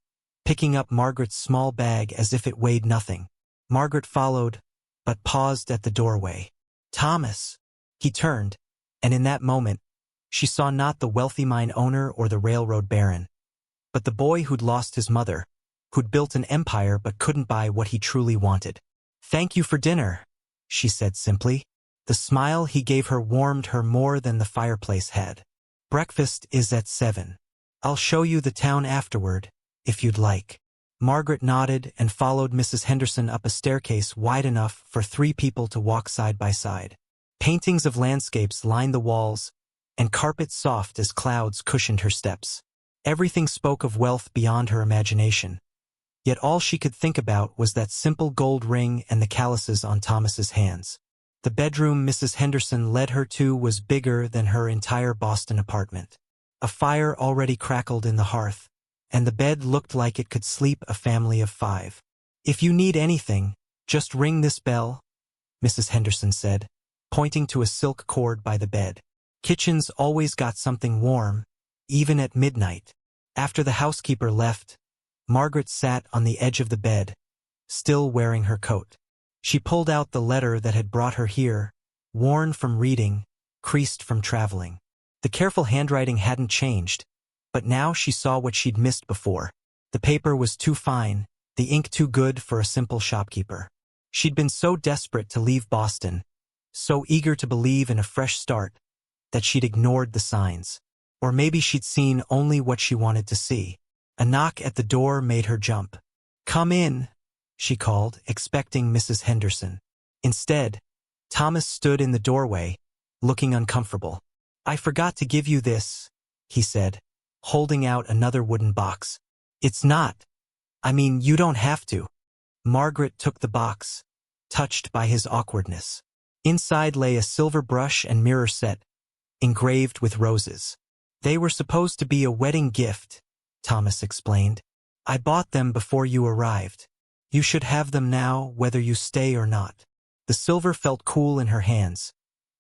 picking up Margaret's small bag as if it weighed nothing. Margaret followed, but paused at the doorway. "Thomas." He turned, and in that moment, she saw not the wealthy mine owner or the railroad baron, but the boy who'd lost his mother, who'd built an empire but couldn't buy what he truly wanted. "Thank you for dinner," she said simply. The smile he gave her warmed her more than the fireplace had. "Breakfast is at 7. I'll show you the town afterward, if you'd like." Margaret nodded and followed Mrs. Henderson up a staircase wide enough for 3 people to walk side by side. Paintings of landscapes lined the walls, and carpet soft as clouds cushioned her steps. Everything spoke of wealth beyond her imagination. Yet all she could think about was that simple gold ring and the calluses on Thomas's hands. The bedroom Mrs. Henderson led her to was bigger than her entire Boston apartment. A fire already crackled in the hearth, and the bed looked like it could sleep a family of 5. "If you need anything, just ring this bell," Mrs. Henderson said, pointing to a silk cord by the bed. "Kitchen's always got something warm, even at midnight." After the housekeeper left, Margaret sat on the edge of the bed, still wearing her coat. She pulled out the letter that had brought her here, worn from reading, creased from traveling. The careful handwriting hadn't changed, but now she saw what she'd missed before. The paper was too fine, the ink too good for a simple shopkeeper. She'd been so desperate to leave Boston, so eager to believe in a fresh start, that she'd ignored the signs. Or maybe she'd seen only what she wanted to see. A knock at the door made her jump. "Come in," she called, expecting Mrs. Henderson. Instead, Thomas stood in the doorway, looking uncomfortable. "I forgot to give you this," he said, holding out another wooden box. "It's not. I mean, you don't have to." Margaret took the box, touched by his awkwardness. Inside lay a silver brush and mirror set, engraved with roses. "They were supposed to be a wedding gift," Thomas explained. "I bought them before you arrived. You should have them now, whether you stay or not." The silver felt cool in her hands,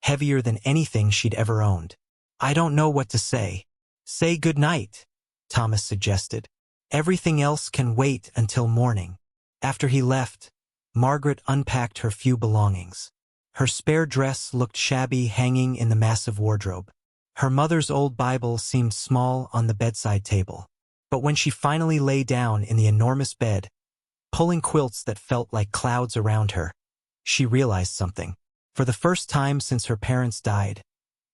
heavier than anything she'd ever owned. "I don't know what to say." "Say good night," Thomas suggested. "Everything else can wait until morning." After he left, Margaret unpacked her few belongings. Her spare dress looked shabby hanging in the massive wardrobe. Her mother's old Bible seemed small on the bedside table. But when she finally lay down in the enormous bed, pulling quilts that felt like clouds around her, she realized something. For the first time since her parents died,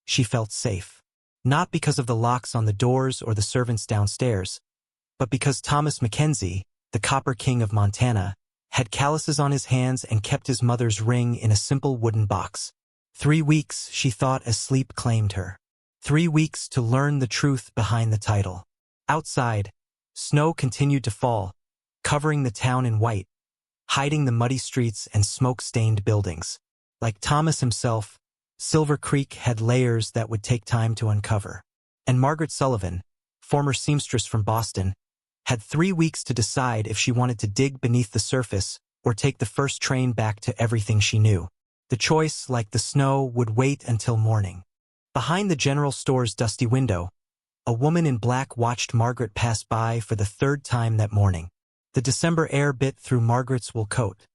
she felt safe. Not because of the locks on the doors or the servants downstairs, but because Thomas Mackenzie, the Copper King of Montana, had calluses on his hands and kept his mother's ring in a simple wooden box. 3 weeks, she thought, as sleep claimed her. 3 weeks to learn the truth behind the title. Outside, snow continued to fall, covering the town in white, hiding the muddy streets and smoke-stained buildings. Like Thomas himself, Silver Creek had layers that would take time to uncover. And Margaret Sullivan, former seamstress from Boston, had 3 weeks to decide if she wanted to dig beneath the surface or take the first train back to everything she knew. The choice, like the snow, would wait until morning. Behind the general store's dusty window, a woman in black watched Margaret pass by for the 3rd time that morning. The December air bit through Margaret's wool coat.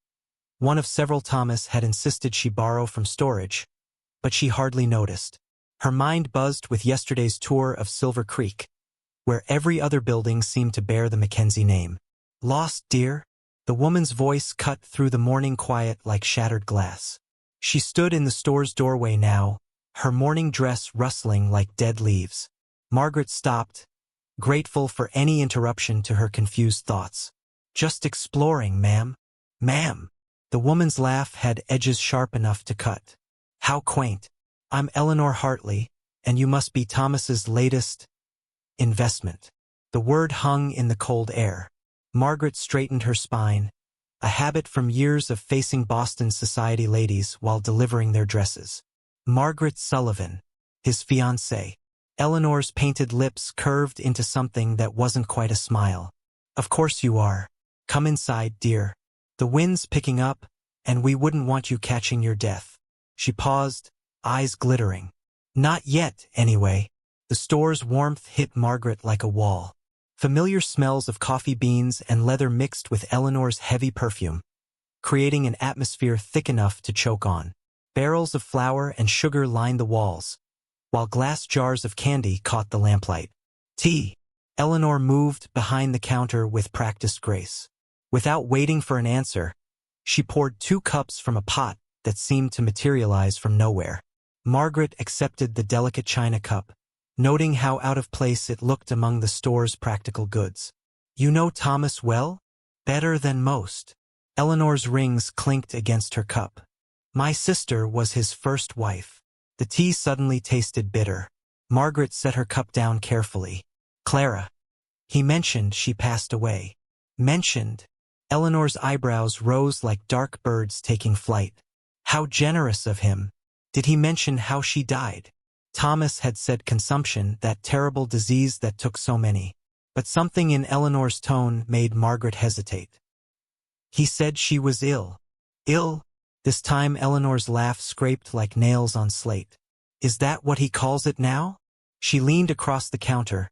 One of several Thomas had insisted she borrow from storage, but she hardly noticed. Her mind buzzed with yesterday's tour of Silver Creek, where every other building seemed to bear the Mackenzie name. "Lost, dear?" The woman's voice cut through the morning quiet like shattered glass. She stood in the store's doorway now, her morning dress rustling like dead leaves. Margaret stopped, grateful for any interruption to her confused thoughts. "Just exploring, ma'am." "Ma'am." The woman's laugh had edges sharp enough to cut. "How quaint. I'm Eleanor Hartley, and you must be Thomas's latest investment." The word hung in the cold air. Margaret straightened her spine, a habit from years of facing Boston society ladies while delivering their dresses. Margaret Sullivan, his fiancée. Eleanor's painted lips curved into something that wasn't quite a smile. "Of course you are. Come inside, dear. The wind's picking up, and we wouldn't want you catching your death." She paused, eyes glittering. "Not yet, anyway." The store's warmth hit Margaret like a wall. Familiar smells of coffee beans and leather mixed with Eleanor's heavy perfume, creating an atmosphere thick enough to choke on. Barrels of flour and sugar lined the walls, while glass jars of candy caught the lamplight. "Tea." Eleanor moved behind the counter with practiced grace. Without waiting for an answer, she poured 2 cups from a pot that seemed to materialize from nowhere. Margaret accepted the delicate china cup, noting how out of place it looked among the store's practical goods. "You know Thomas well?" "Better than most." Eleanor's rings clinked against her cup. "My sister was his first wife." The tea suddenly tasted bitter. Margaret set her cup down carefully. "Clara. He mentioned she passed away." "Mentioned?" Eleanor's eyebrows rose like dark birds taking flight. "How generous of him. Did he mention how she died?" Thomas had said consumption, that terrible disease that took so many. But something in Eleanor's tone made Margaret hesitate. "He said she was ill." "Ill?" This time Eleanor's laugh scraped like nails on slate. "Is that what he calls it now?" She leaned across the counter,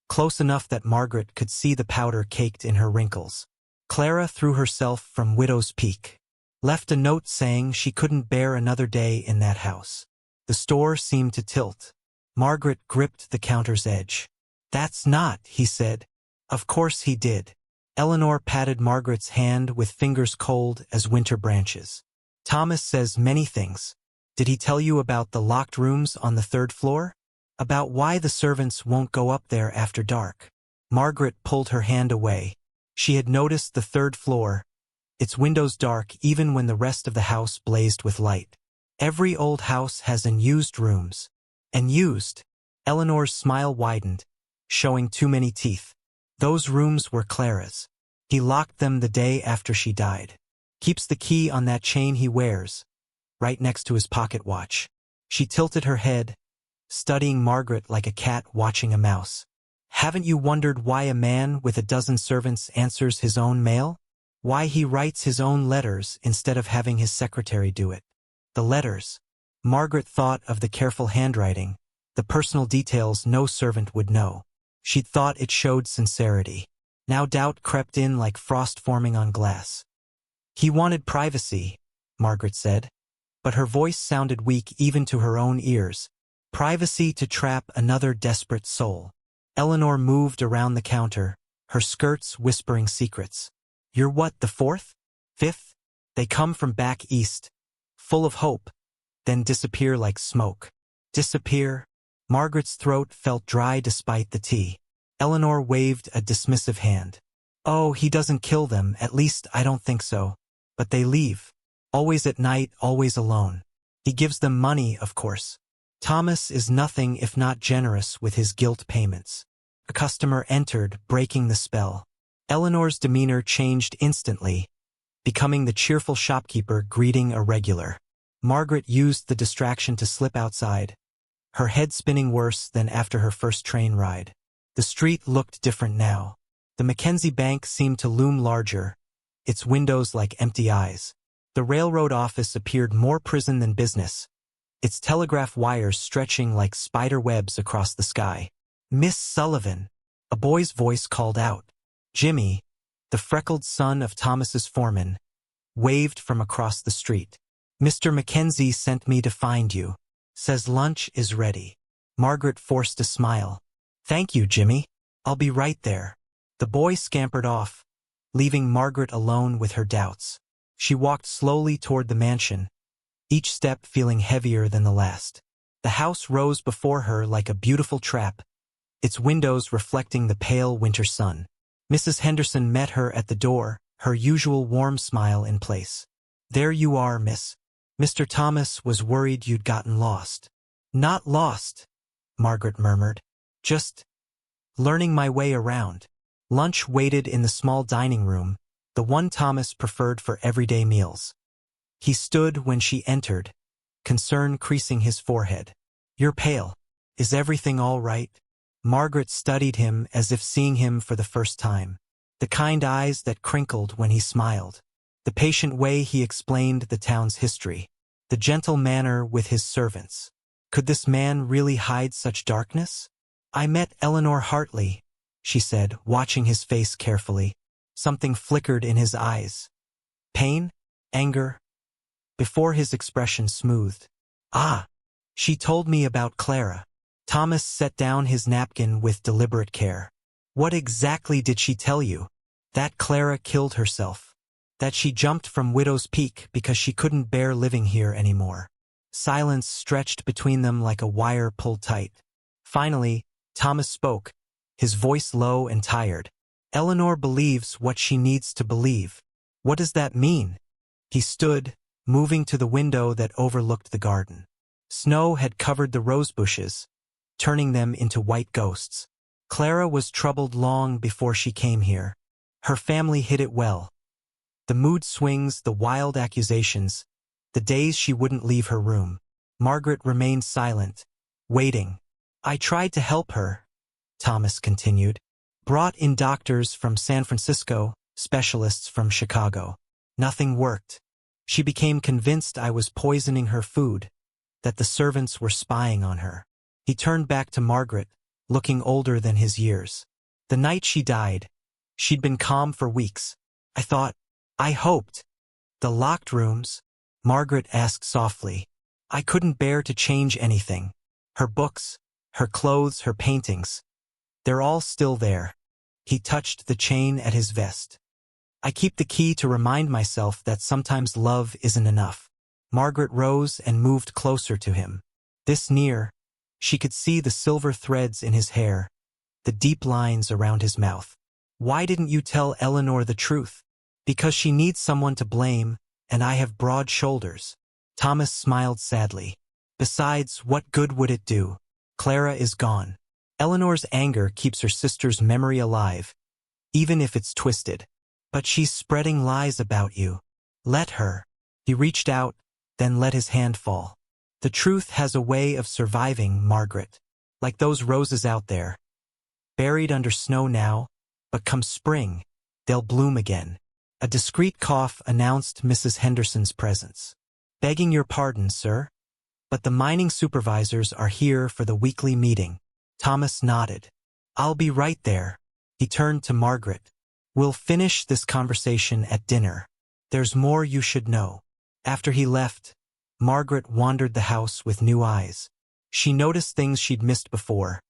close enough that Margaret could see the powder caked in her wrinkles. "Clara threw herself from Widow's Peak. Left a note saying she couldn't bear another day in that house." The store seemed to tilt. Margaret gripped the counter's edge. "That's not," he said. "Of course he did." Eleanor patted Margaret's hand with fingers cold as winter branches. "Thomas says many things. Did he tell you about the locked rooms on the 3rd floor? About why the servants won't go up there after dark?" Margaret pulled her hand away. She had noticed the 3rd floor, its windows dark even when the rest of the house blazed with light. "Every old house has unused rooms." "Unused?" Eleanor's smile widened, showing too many teeth. "Those rooms were Clara's. He locked them the day after she died. Keeps the key on that chain he wears, right next to his pocket watch." She tilted her head, studying Margaret like a cat watching a mouse. "Haven't you wondered why a man with a dozen servants answers his own mail? Why he writes his own letters instead of having his secretary do it?" The letters. Margaret thought of the careful handwriting, the personal details no servant would know. She'd thought it showed sincerity. Now doubt crept in like frost forming on glass. "He wanted privacy," Margaret said, but her voice sounded weak even to her own ears. "Privacy to trap another desperate soul." Eleanor moved around the counter, her skirts whispering secrets. "You're what, the 4th? 5th? They come from back east, full of hope, then disappear like smoke." "Disappear?" Margaret's throat felt dry despite the tea. Eleanor waved a dismissive hand. "Oh, he doesn't kill them, at least I don't think so. But they leave. Always at night, always alone. He gives them money, of course. Thomas is nothing if not generous with his guilt payments." A customer entered, breaking the spell. Eleanor's demeanor changed instantly, becoming the cheerful shopkeeper greeting a regular. Margaret used the distraction to slip outside, her head spinning worse than after her first train ride. The street looked different now. The Mackenzie Bank seemed to loom larger, its windows like empty eyes. The railroad office appeared more prison than business, its telegraph wires stretching like spider webs across the sky. "Miss Sullivan," a boy's voice called out. Jimmy, the freckled son of Thomas's foreman, waved from across the street. "Mr. Mackenzie sent me to find you. Says lunch is ready." Margaret forced a smile. "Thank you, Jimmy. I'll be right there." The boy scampered off, leaving Margaret alone with her doubts. She walked slowly toward the mansion, each step feeling heavier than the last. The house rose before her like a beautiful trap, its windows reflecting the pale winter sun. Mrs. Henderson met her at the door, her usual warm smile in place. "There you are, miss. Mr. Thomas was worried you'd gotten lost." "Not lost," Margaret murmured. "Just learning my way around." Lunch waited in the small dining room, the one Thomas preferred for everyday meals. He stood when she entered, concern creasing his forehead. "You're pale. Is everything all right?" Margaret studied him as if seeing him for the first time. The kind eyes that crinkled when he smiled. The patient way he explained the town's history. The gentle manner with his servants. Could this man really hide such darkness? "I met Eleanor Hartley," she said, watching his face carefully. Something flickered in his eyes. Pain? Anger? Before his expression smoothed. "Ah, she told me about Clara." Thomas set down his napkin with deliberate care. "What exactly did she tell you?" "That Clara killed herself. That she jumped from Widow's Peak because she couldn't bear living here anymore." Silence stretched between them like a wire pulled tight. Finally, Thomas spoke, his voice low and tired. "Eleanor believes what she needs to believe." "What does that mean?" He stood, moving to the window that overlooked the garden. Snow had covered the rose bushes, turning them into white ghosts. "Clara was troubled long before she came here. Her family hid it well. The mood swings, the wild accusations, the days she wouldn't leave her room." Margaret remained silent, waiting. "I tried to help her," Thomas continued. "Brought in doctors from San Francisco, specialists from Chicago. Nothing worked. She became convinced I was poisoning her food, that the servants were spying on her." He turned back to Margaret, looking older than his years. "The night she died, she'd been calm for weeks. I hoped." "The locked rooms?" Margaret asked softly. "I couldn't bear to change anything. Her books, her clothes, her paintings. They're all still there." He touched the chain at his vest. "I keep the key to remind myself that sometimes love isn't enough." Margaret rose and moved closer to him. This near, she could see the silver threads in his hair, the deep lines around his mouth. "Why didn't you tell Eleanor the truth?" "Because she needs someone to blame, and I have broad shoulders." Thomas smiled sadly. "Besides, what good would it do? Clara is gone. Eleanor's anger keeps her sister's memory alive, even if it's twisted. But she's spreading lies about you. Let her." He reached out, then let his hand fall. "The truth has a way of surviving, Margaret. Like those roses out there. Buried under snow now, but come spring, they'll bloom again." A discreet cough announced Mrs. Henderson's presence. "Begging your pardon, sir, but the mining supervisors are here for the weekly meeting." Thomas nodded. "I'll be right there." He turned to Margaret. "We'll finish this conversation at dinner. There's more you should know." After he left, Margaret wandered the house with new eyes. She noticed things she'd missed before.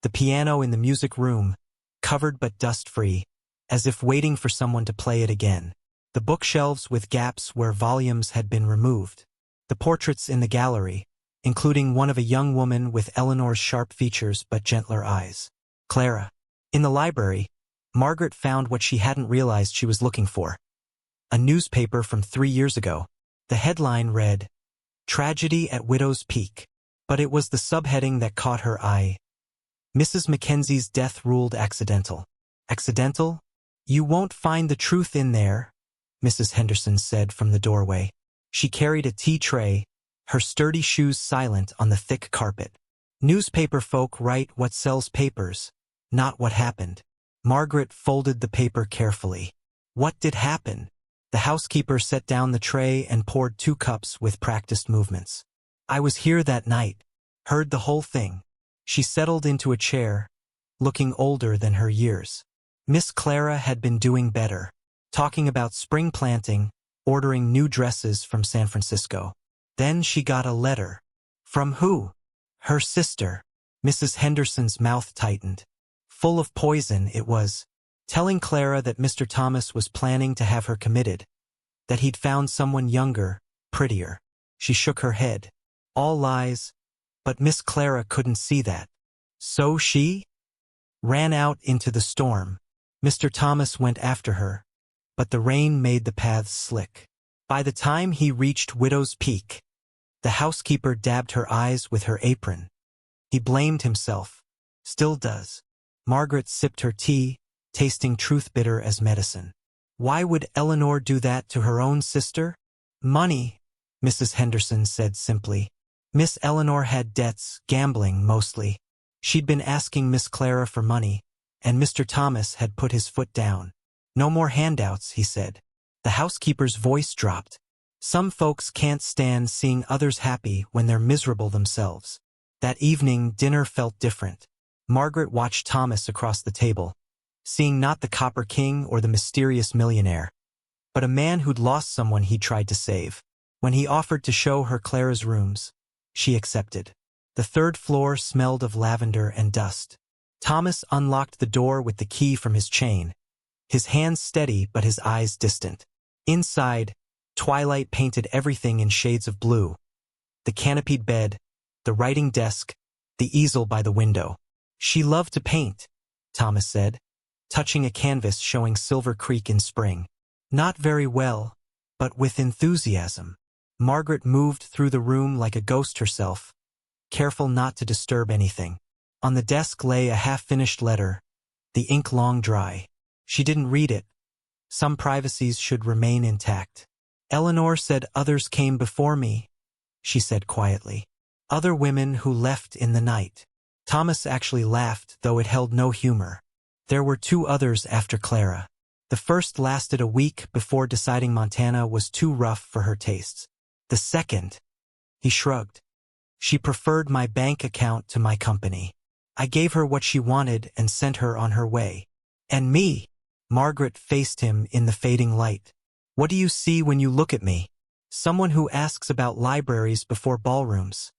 The piano in the music room, covered but dust-free, as if waiting for someone to play it again. The bookshelves with gaps where volumes had been removed. The portraits in the gallery, including one of a young woman with Eleanor's sharp features but gentler eyes. Clara. In the library, Margaret found what she hadn't realized she was looking for. A newspaper from 3 years ago. The headline read, "Tragedy at Widow's Peak." But it was the subheading that caught her eye. "Mrs. Mackenzie's death ruled accidental." "Accidental? You won't find the truth in there," Mrs. Henderson said from the doorway. She carried a tea tray, her sturdy shoes silent on the thick carpet. "Newspaper folk write what sells papers, not what happened." Margaret folded the paper carefully. What did happen? The housekeeper set down the tray and poured 2 cups with practiced movements. I was here that night. Heard the whole thing. She settled into a chair, looking older than her years. Miss Clara had been doing better, talking about spring planting, ordering new dresses from San Francisco. Then she got a letter. From who? Her sister. Mrs. Henderson's mouth tightened. Full of poison, it was, telling Clara that Mr. Thomas was planning to have her committed, that he'd found someone younger, prettier. She shook her head. All lies, but Miss Clara couldn't see that. So she ran out into the storm. Mr. Thomas went after her, but the rain made the paths slick. By the time he reached Widow's Peak, the housekeeper dabbed her eyes with her apron. He blamed himself. Still does. Margaret sipped her tea, tasting truth bitter as medicine. Why would Eleanor do that to her own sister? Money, Mrs. Henderson said simply. Miss Eleanor had debts, gambling mostly. She'd been asking Miss Clara for money, and Mr. Thomas had put his foot down. No more handouts, he said. The housekeeper's voice dropped. Some folks can't stand seeing others happy when they're miserable themselves. That evening, dinner felt different. Margaret watched Thomas across the table, seeing not the Copper King or the mysterious millionaire, but a man who'd lost someone he tried to save. When he offered to show her Clara's rooms, she accepted. The 3rd floor smelled of lavender and dust. Thomas unlocked the door with the key from his chain, his hands steady but his eyes distant. Inside, twilight painted everything in shades of blue. The canopied bed, the writing desk, the easel by the window. She loved to paint, Thomas said, touching a canvas showing Silver Creek in spring. Not very well, but with enthusiasm. Margaret moved through the room like a ghost herself, careful not to disturb anything. On the desk lay a half-finished letter, the ink long dry. She didn't read it. Some privacies should remain intact. Eleanor said others came before me, she said quietly. Other women who left in the night. Thomas actually laughed, though it held no humor. There were 2 others after Clara. The first lasted a week before deciding Montana was too rough for her tastes. The second, he shrugged. She preferred my bank account to my company. I gave her what she wanted and sent her on her way. And me? Margaret faced him in the fading light. What do you see when you look at me? Someone who asks about libraries before ballrooms,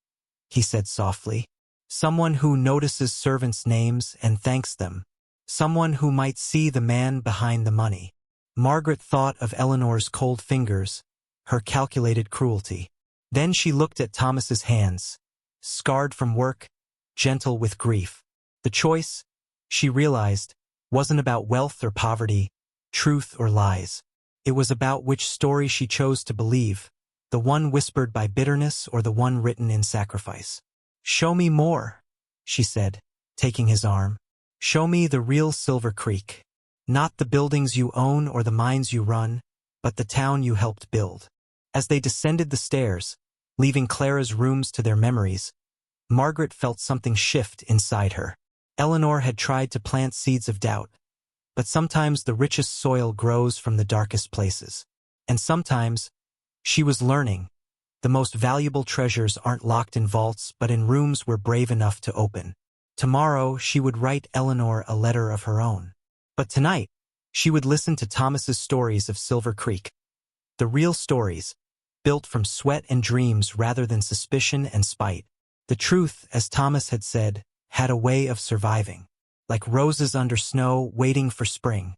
he said softly. Someone who notices servants' names and thanks them. Someone who might see the man behind the money. Margaret thought of Eleanor's cold fingers, her calculated cruelty. Then she looked at Thomas's hands, scarred from work, gentle with grief. The choice, she realized, wasn't about wealth or poverty, truth or lies. It was about which story she chose to believe, the one whispered by bitterness or the one written in sacrifice. Show me more, she said, taking his arm. Show me the real Silver Creek. Not the buildings you own or the mines you run, but the town you helped build. As they descended the stairs, leaving Clara's rooms to their memories, Margaret felt something shift inside her. Eleanor had tried to plant seeds of doubt, but sometimes the richest soil grows from the darkest places. And sometimes, she was learning, the most valuable treasures aren't locked in vaults but in rooms we're brave enough to open. Tomorrow, she would write Eleanor a letter of her own. But tonight, she would listen to Thomas's stories of Silver Creek. The real stories, built from sweat and dreams rather than suspicion and spite. The truth, as Thomas had said, had a way of surviving. Like roses under snow waiting for spring.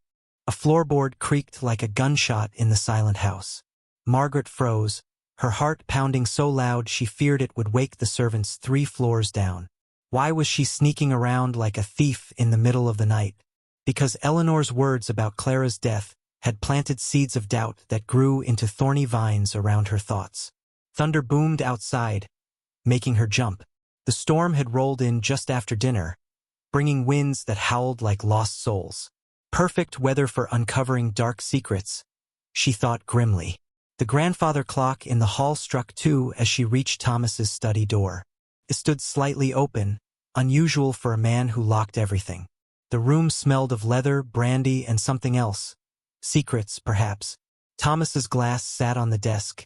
A floorboard creaked like a gunshot in the silent house. Margaret froze, her heart pounding so loud she feared it would wake the servants 3 floors down. Why was she sneaking around like a thief in the middle of the night? Because Eleanor's words about Clara's death had planted seeds of doubt that grew into thorny vines around her thoughts. Thunder boomed outside, making her jump. The storm had rolled in just after dinner, bringing winds that howled like lost souls. Perfect weather for uncovering dark secrets, she thought grimly. The grandfather clock in the hall struck 2 as she reached Thomas's study door. It stood slightly open, unusual for a man who locked everything. The room smelled of leather, brandy, and something else. Secrets, perhaps. Thomas's glass sat on the desk,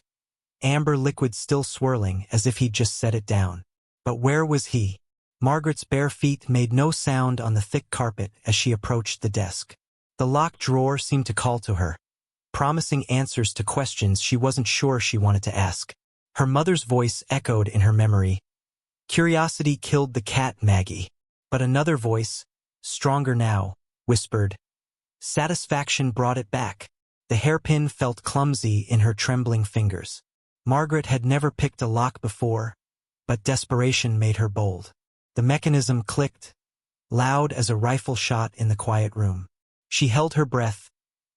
amber liquid still swirling as if he'd just set it down. But where was he? Margaret's bare feet made no sound on the thick carpet as she approached the desk. The locked drawer seemed to call to her, promising answers to questions she wasn't sure she wanted to ask. Her mother's voice echoed in her memory. Curiosity killed the cat, Maggie. But another voice, stronger now, whispered. Satisfaction brought it back. The hairpin felt clumsy in her trembling fingers. Margaret had never picked a lock before, but desperation made her bold. The mechanism clicked, loud as a rifle shot in the quiet room. She held her breath,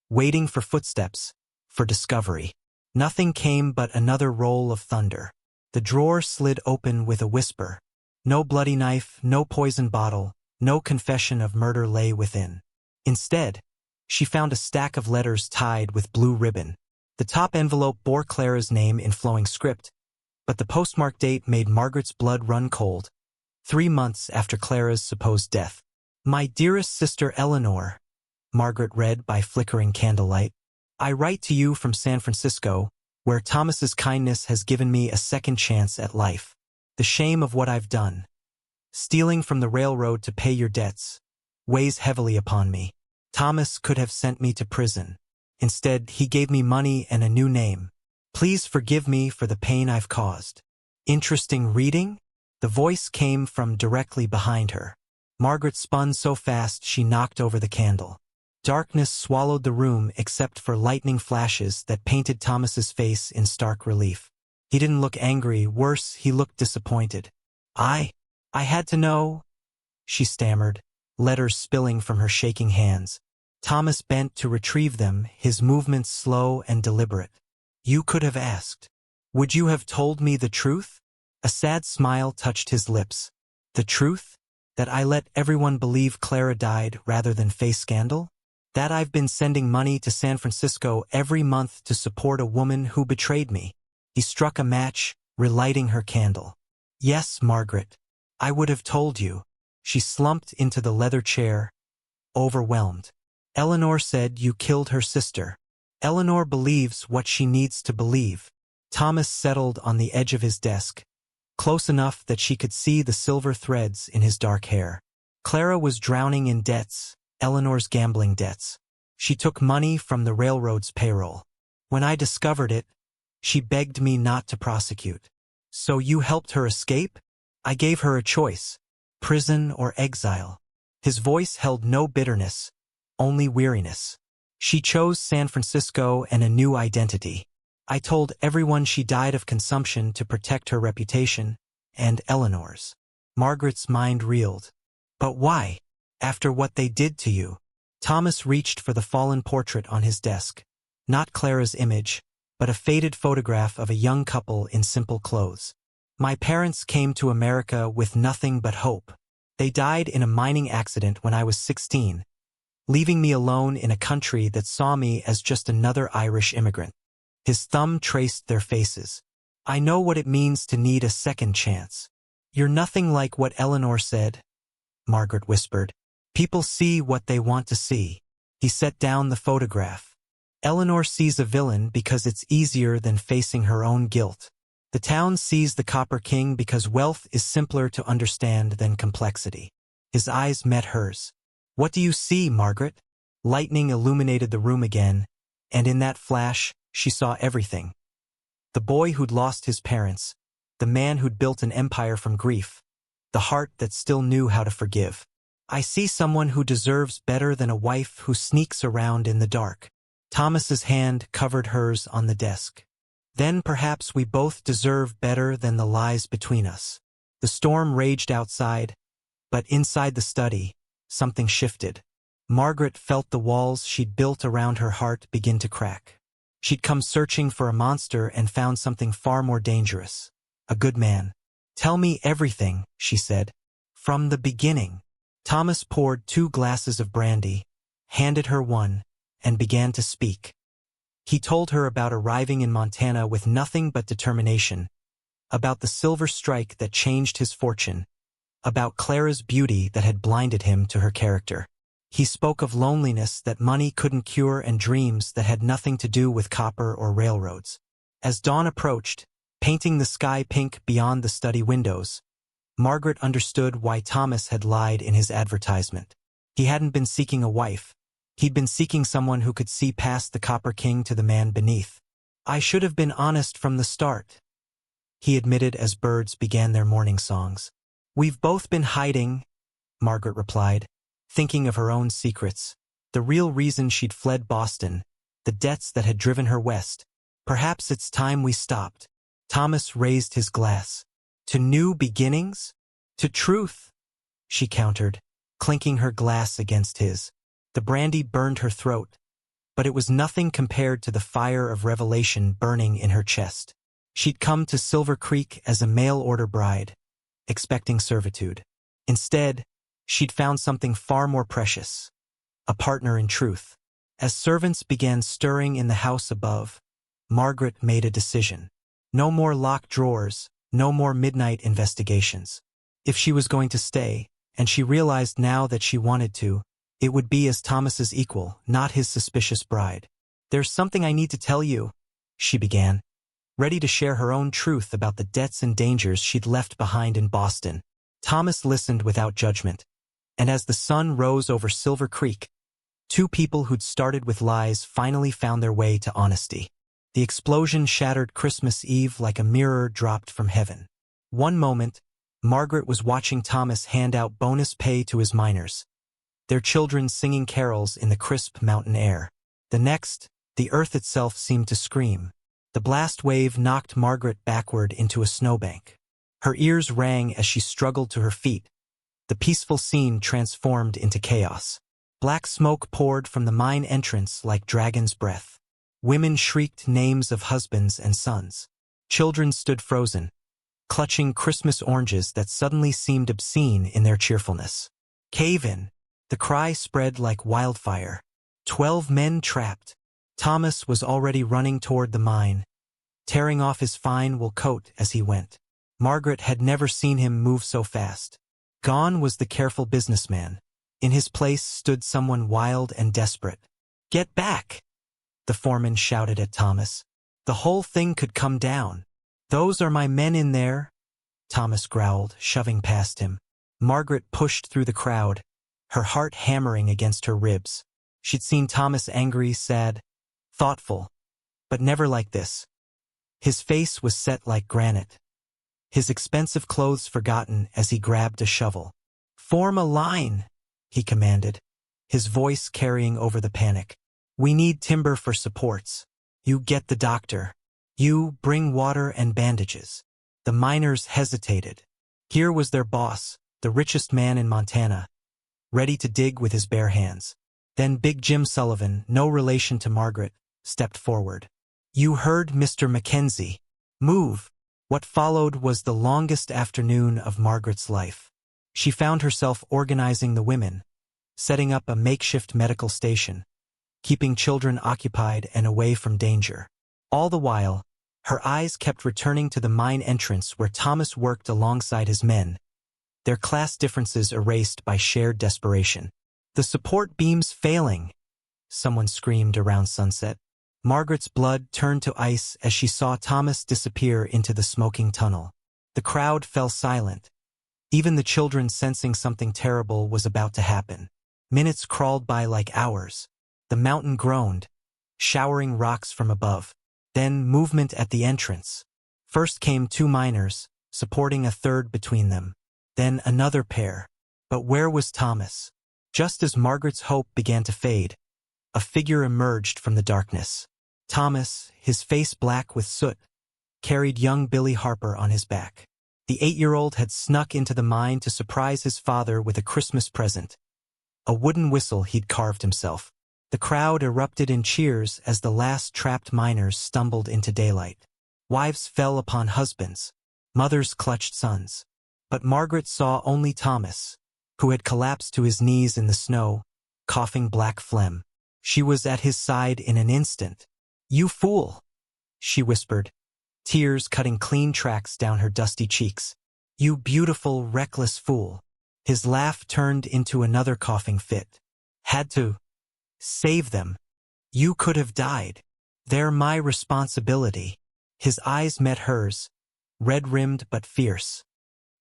waiting for footsteps, for discovery. Nothing came but another roll of thunder. The drawer slid open with a whisper. No bloody knife, no poison bottle, no confession of murder lay within. Instead, she found a stack of letters tied with blue ribbon. The top envelope bore Clara's name in flowing script, but the postmark date made Margaret's blood run cold. 3 months after Clara's supposed death. My dearest sister Eleanor, Margaret read by flickering candlelight. I write to you from San Francisco, where Thomas's kindness has given me a second chance at life. The shame of what I've done, stealing from the railroad to pay your debts, weighs heavily upon me. Thomas could have sent me to prison. Instead, he gave me money and a new name. Please forgive me for the pain I've caused. Interesting reading? The voice came from directly behind her. Margaret spun so fast she knocked over the candle. Darkness swallowed the room except for lightning flashes that painted Thomas's face in stark relief. He didn't look angry, worse, he looked disappointed. I had to know, she stammered, letters spilling from her shaking hands. Thomas bent to retrieve them, his movements slow and deliberate. You could have asked. Would you have told me the truth? A sad smile touched his lips. The truth? That I let everyone believe Clara died rather than face scandal? That I've been sending money to San Francisco every month to support a woman who betrayed me? He struck a match, relighting her candle. Yes, Margaret. I would have told you. She slumped into the leather chair, overwhelmed. Eleanor said you killed her sister. Eleanor believes what she needs to believe. Thomas settled on the edge of his desk, close enough that she could see the silver threads in his dark hair. Clara was drowning in debts, Eleanor's gambling debts. She took money from the railroad's payroll. When I discovered it, she begged me not to prosecute. So you helped her escape? I gave her a choice, prison or exile. His voice held no bitterness, only weariness. She chose San Francisco and a new identity. I told everyone she died of consumption to protect her reputation, and Eleanor's. Margaret's mind reeled. But why? After what they did to you? Thomas reached for the fallen portrait on his desk. Not Clara's image, but a faded photograph of a young couple in simple clothes. My parents came to America with nothing but hope. They died in a mining accident when I was 16, leaving me alone in a country that saw me as just another Irish immigrant. His thumb traced their faces. I know what it means to need a second chance. You're nothing like what Eleanor said, Margaret whispered. People see what they want to see. He set down the photograph. Eleanor sees a villain because it's easier than facing her own guilt. The town sees the Copper King because wealth is simpler to understand than complexity. His eyes met hers. What do you see, Margaret? Lightning illuminated the room again, and in that flash, she saw everything. The boy who'd lost his parents, the man who'd built an empire from grief, the heart that still knew how to forgive. I see someone who deserves better than a wife who sneaks around in the dark. Thomas's hand covered hers on the desk. Then perhaps we both deserve better than the lies between us. The storm raged outside, but inside the study, something shifted. Margaret felt the walls she'd built around her heart begin to crack. She'd come searching for a monster and found something far more dangerous. A good man. Tell me everything, she said. From the beginning. Thomas poured 2 glasses of brandy, handed her one, and began to speak. He told her about arriving in Montana with nothing but determination, about the silver strike that changed his fortune, about Clara's beauty that had blinded him to her character. He spoke of loneliness that money couldn't cure and dreams that had nothing to do with copper or railroads. As dawn approached, painting the sky pink beyond the study windows, Margaret understood why Thomas had lied in his advertisement. He hadn't been seeking a wife. He'd been seeking someone who could see past the Copper King to the man beneath. "I should have been honest from the start," he admitted as birds began their morning songs. "We've both been hiding," Margaret replied, thinking of her own secrets. The real reason she'd fled Boston, the debts that had driven her west. "Perhaps it's time we stopped." Thomas raised his glass. "To new beginnings? To truth," she countered, clinking her glass against his. The brandy burned her throat, but it was nothing compared to the fire of revelation burning in her chest. She'd come to Silver Creek as a mail-order bride, expecting servitude. Instead, she'd found something far more precious, a partner in truth. As servants began stirring in the house above, Margaret made a decision. No more locked drawers, no more midnight investigations. If she was going to stay, and she realized now that she wanted to, it would be as Thomas's equal, not his suspicious bride. "There's something I need to tell you," she began, ready to share her own truth about the debts and dangers she'd left behind in Boston. Thomas listened without judgment, and as the sun rose over Silver Creek, two people who'd started with lies finally found their way to honesty. The explosion shattered Christmas Eve like a mirror dropped from heaven. One moment, Margaret was watching Thomas hand out bonus pay to his miners, their children singing carols in the crisp mountain air. The next, the earth itself seemed to scream. The blast wave knocked Margaret backward into a snowbank. Her ears rang as she struggled to her feet. The peaceful scene transformed into chaos. Black smoke poured from the mine entrance like dragon's breath. Women shrieked names of husbands and sons. Children stood frozen, clutching Christmas oranges that suddenly seemed obscene in their cheerfulness. "Cave in!" The cry spread like wildfire. 12 men trapped. Thomas was already running toward the mine, tearing off his fine wool coat as he went. Margaret had never seen him move so fast. Gone was the careful businessman. In his place stood someone wild and desperate. "Get back!" the foreman shouted at Thomas. "The whole thing could come down." "Those are my men in there," Thomas growled, shoving past him. Margaret pushed through the crowd, her heart hammering against her ribs. She'd seen Thomas angry, sad, thoughtful, but never like this. His face was set like granite, his expensive clothes forgotten as he grabbed a shovel. "Form a line," he commanded, his voice carrying over the panic. "We need timber for supports. You get the doctor. You bring water and bandages." The miners hesitated. Here was their boss, the richest man in Montana, ready to dig with his bare hands. Then Big Jim Sullivan, no relation to Margaret, stepped forward. "You heard Mr. Mackenzie. Move." What followed was the longest afternoon of Margaret's life. She found herself organizing the women, setting up a makeshift medical station, keeping children occupied and away from danger. All the while, her eyes kept returning to the mine entrance where Thomas worked alongside his men, their class differences erased by shared desperation. "The support beam's failing," someone screamed around sunset. Margaret's blood turned to ice as she saw Thomas disappear into the smoking tunnel. The crowd fell silent, even the children sensing something terrible was about to happen. Minutes crawled by like hours. The mountain groaned, showering rocks from above. Then movement at the entrance. First came 2 miners, supporting a third between them. Then another pair. But where was Thomas? Just as Margaret's hope began to fade, a figure emerged from the darkness. Thomas, his face black with soot, carried young Billy Harper on his back. The 8-year-old had snuck into the mine to surprise his father with a Christmas present, a wooden whistle he'd carved himself. The crowd erupted in cheers as the last trapped miners stumbled into daylight. Wives fell upon husbands. Mothers clutched sons. But Margaret saw only Thomas, who had collapsed to his knees in the snow, coughing black phlegm. She was at his side in an instant. "You fool," she whispered, tears cutting clean tracks down her dusty cheeks. "You beautiful, reckless fool." His laugh turned into another coughing fit. Had to save them. You could have died. They're my responsibility. His eyes met hers, red-rimmed but fierce.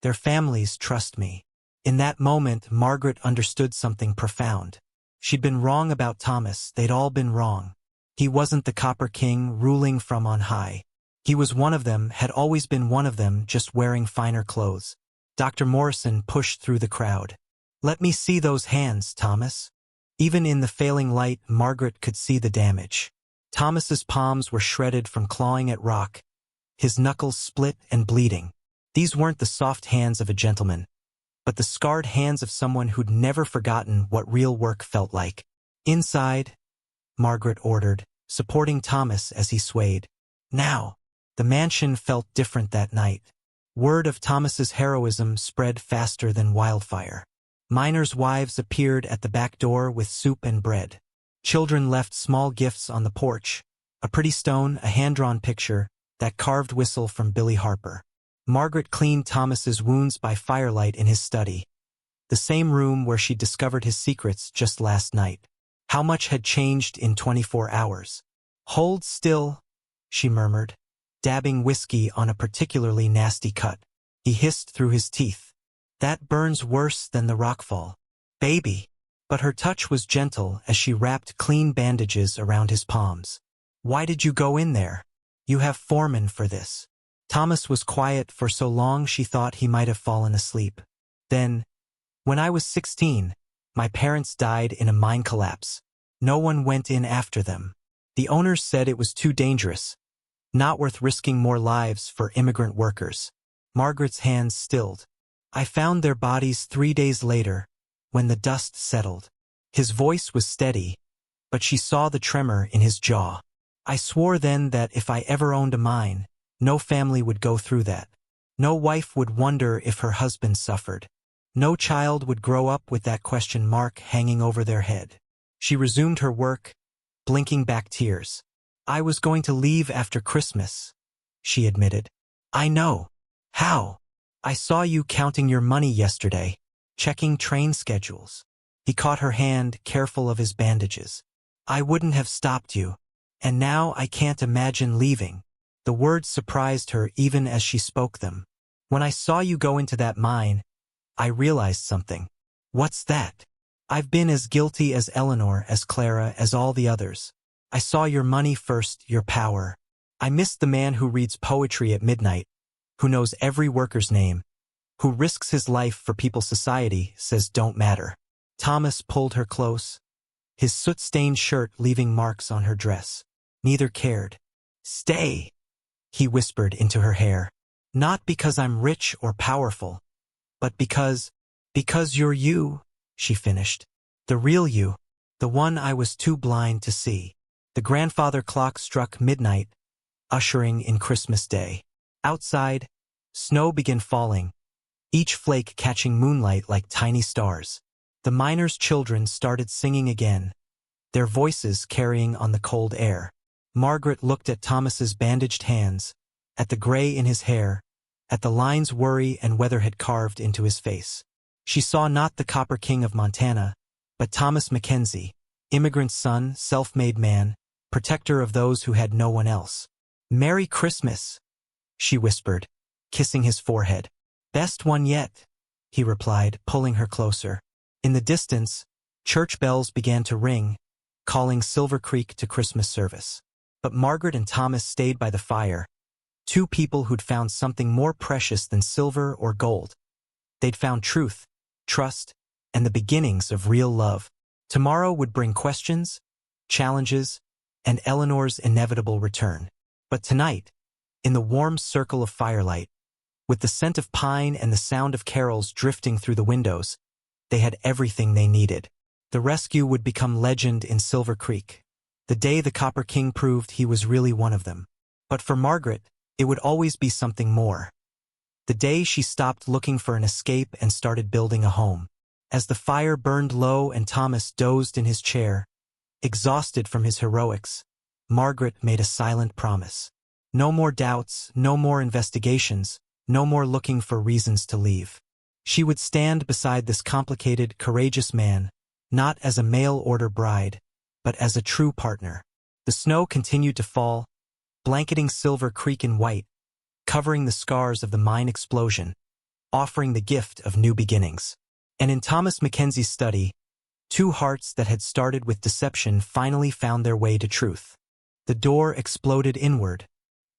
Their families trust me. In that moment, Margaret understood something profound. She'd been wrong about Thomas. They'd all been wrong. He wasn't the Copper King ruling from on high. He was one of them, had always been one of them, just wearing finer clothes. Dr. Morrison pushed through the crowd. Let me see those hands, Thomas. Even in the failing light, Margaret could see the damage. Thomas's palms were shredded from clawing at rock, his knuckles split and bleeding. These weren't the soft hands of a gentleman, but the scarred hands of someone who'd never forgotten what real work felt like. Inside, Margaret ordered, supporting Thomas as he swayed. Now, the mansion felt different that night. Word of Thomas's heroism spread faster than wildfire. Miners' wives appeared at the back door with soup and bread. Children left small gifts on the porch, a pretty stone, a hand-drawn picture, that carved whistle from Billy Harper. Margaret cleaned Thomas's wounds by firelight in his study, the same room where she discovered his secrets just last night. How much had changed in 24 hours? Hold still, she murmured, dabbing whiskey on a particularly nasty cut. He hissed through his teeth. That burns worse than the rockfall. Baby. But her touch was gentle as she wrapped clean bandages around his palms. Why did you go in there? You have foreman for this. Thomas was quiet for so long she thought he might have fallen asleep. Then, when I was 16, my parents died in a mine collapse. No one went in after them. The owners said it was too dangerous, not worth risking more lives for immigrant workers. Margaret's hands stilled. I found their bodies 3 days later, when the dust settled. His voice was steady, but she saw the tremor in his jaw. I swore then that if I ever owned a mine, no family would go through that. No wife would wonder if her husband suffered. No child would grow up with that question mark hanging over their head. She resumed her work, blinking back tears. I was going to leave after Christmas, she admitted. I know. How? I saw you counting your money yesterday, checking train schedules. He caught her hand, careful of his bandages. I wouldn't have stopped you, and now I can't imagine leaving. The words surprised her even as she spoke them. When I saw you go into that mine, I realized something. What's that? I've been as guilty as Eleanor, as Clara, as all the others. I saw your money first, your power. I missed the man who reads poetry at midnight, who knows every worker's name, who risks his life for people society says don't matter. Thomas pulled her close, his soot-stained shirt leaving marks on her dress. Neither cared. Stay, he whispered into her hair. Not because I'm rich or powerful, but because you're you, she finished. The real you, the one I was too blind to see. The grandfather clock struck midnight, ushering in Christmas Day. Outside, snow began falling, each flake catching moonlight like tiny stars. The miners' children started singing again, their voices carrying on the cold air. Margaret looked at Thomas's bandaged hands, at the gray in his hair, at the lines worry and weather had carved into his face. She saw not the Copper King of Montana, but Thomas Mackenzie, immigrant son, self-made man, protector of those who had no one else. Merry Christmas, she whispered, kissing his forehead. Best one yet, he replied, pulling her closer. In the distance, church bells began to ring, calling Silver Creek to Christmas service. But Margaret and Thomas stayed by the fire, two people who'd found something more precious than silver or gold. They'd found truth, trust, and the beginnings of real love. Tomorrow would bring questions, challenges, and Eleanor's inevitable return. But tonight, in the warm circle of firelight, with the scent of pine and the sound of carols drifting through the windows, they had everything they needed. The rescue would become legend in Silver Creek, the day the Copper King proved he was really one of them. But for Margaret, it would always be something more. The day she stopped looking for an escape and started building a home. As the fire burned low and Thomas dozed in his chair, exhausted from his heroics, Margaret made a silent promise. No more doubts, no more investigations, no more looking for reasons to leave. She would stand beside this complicated, courageous man, not as a mail-order bride, but as a true partner. The snow continued to fall, blanketing Silver Creek in white, covering the scars of the mine explosion, offering the gift of new beginnings. And in Thomas Mackenzie's study, two hearts that had started with deception finally found their way to truth. The door exploded inward,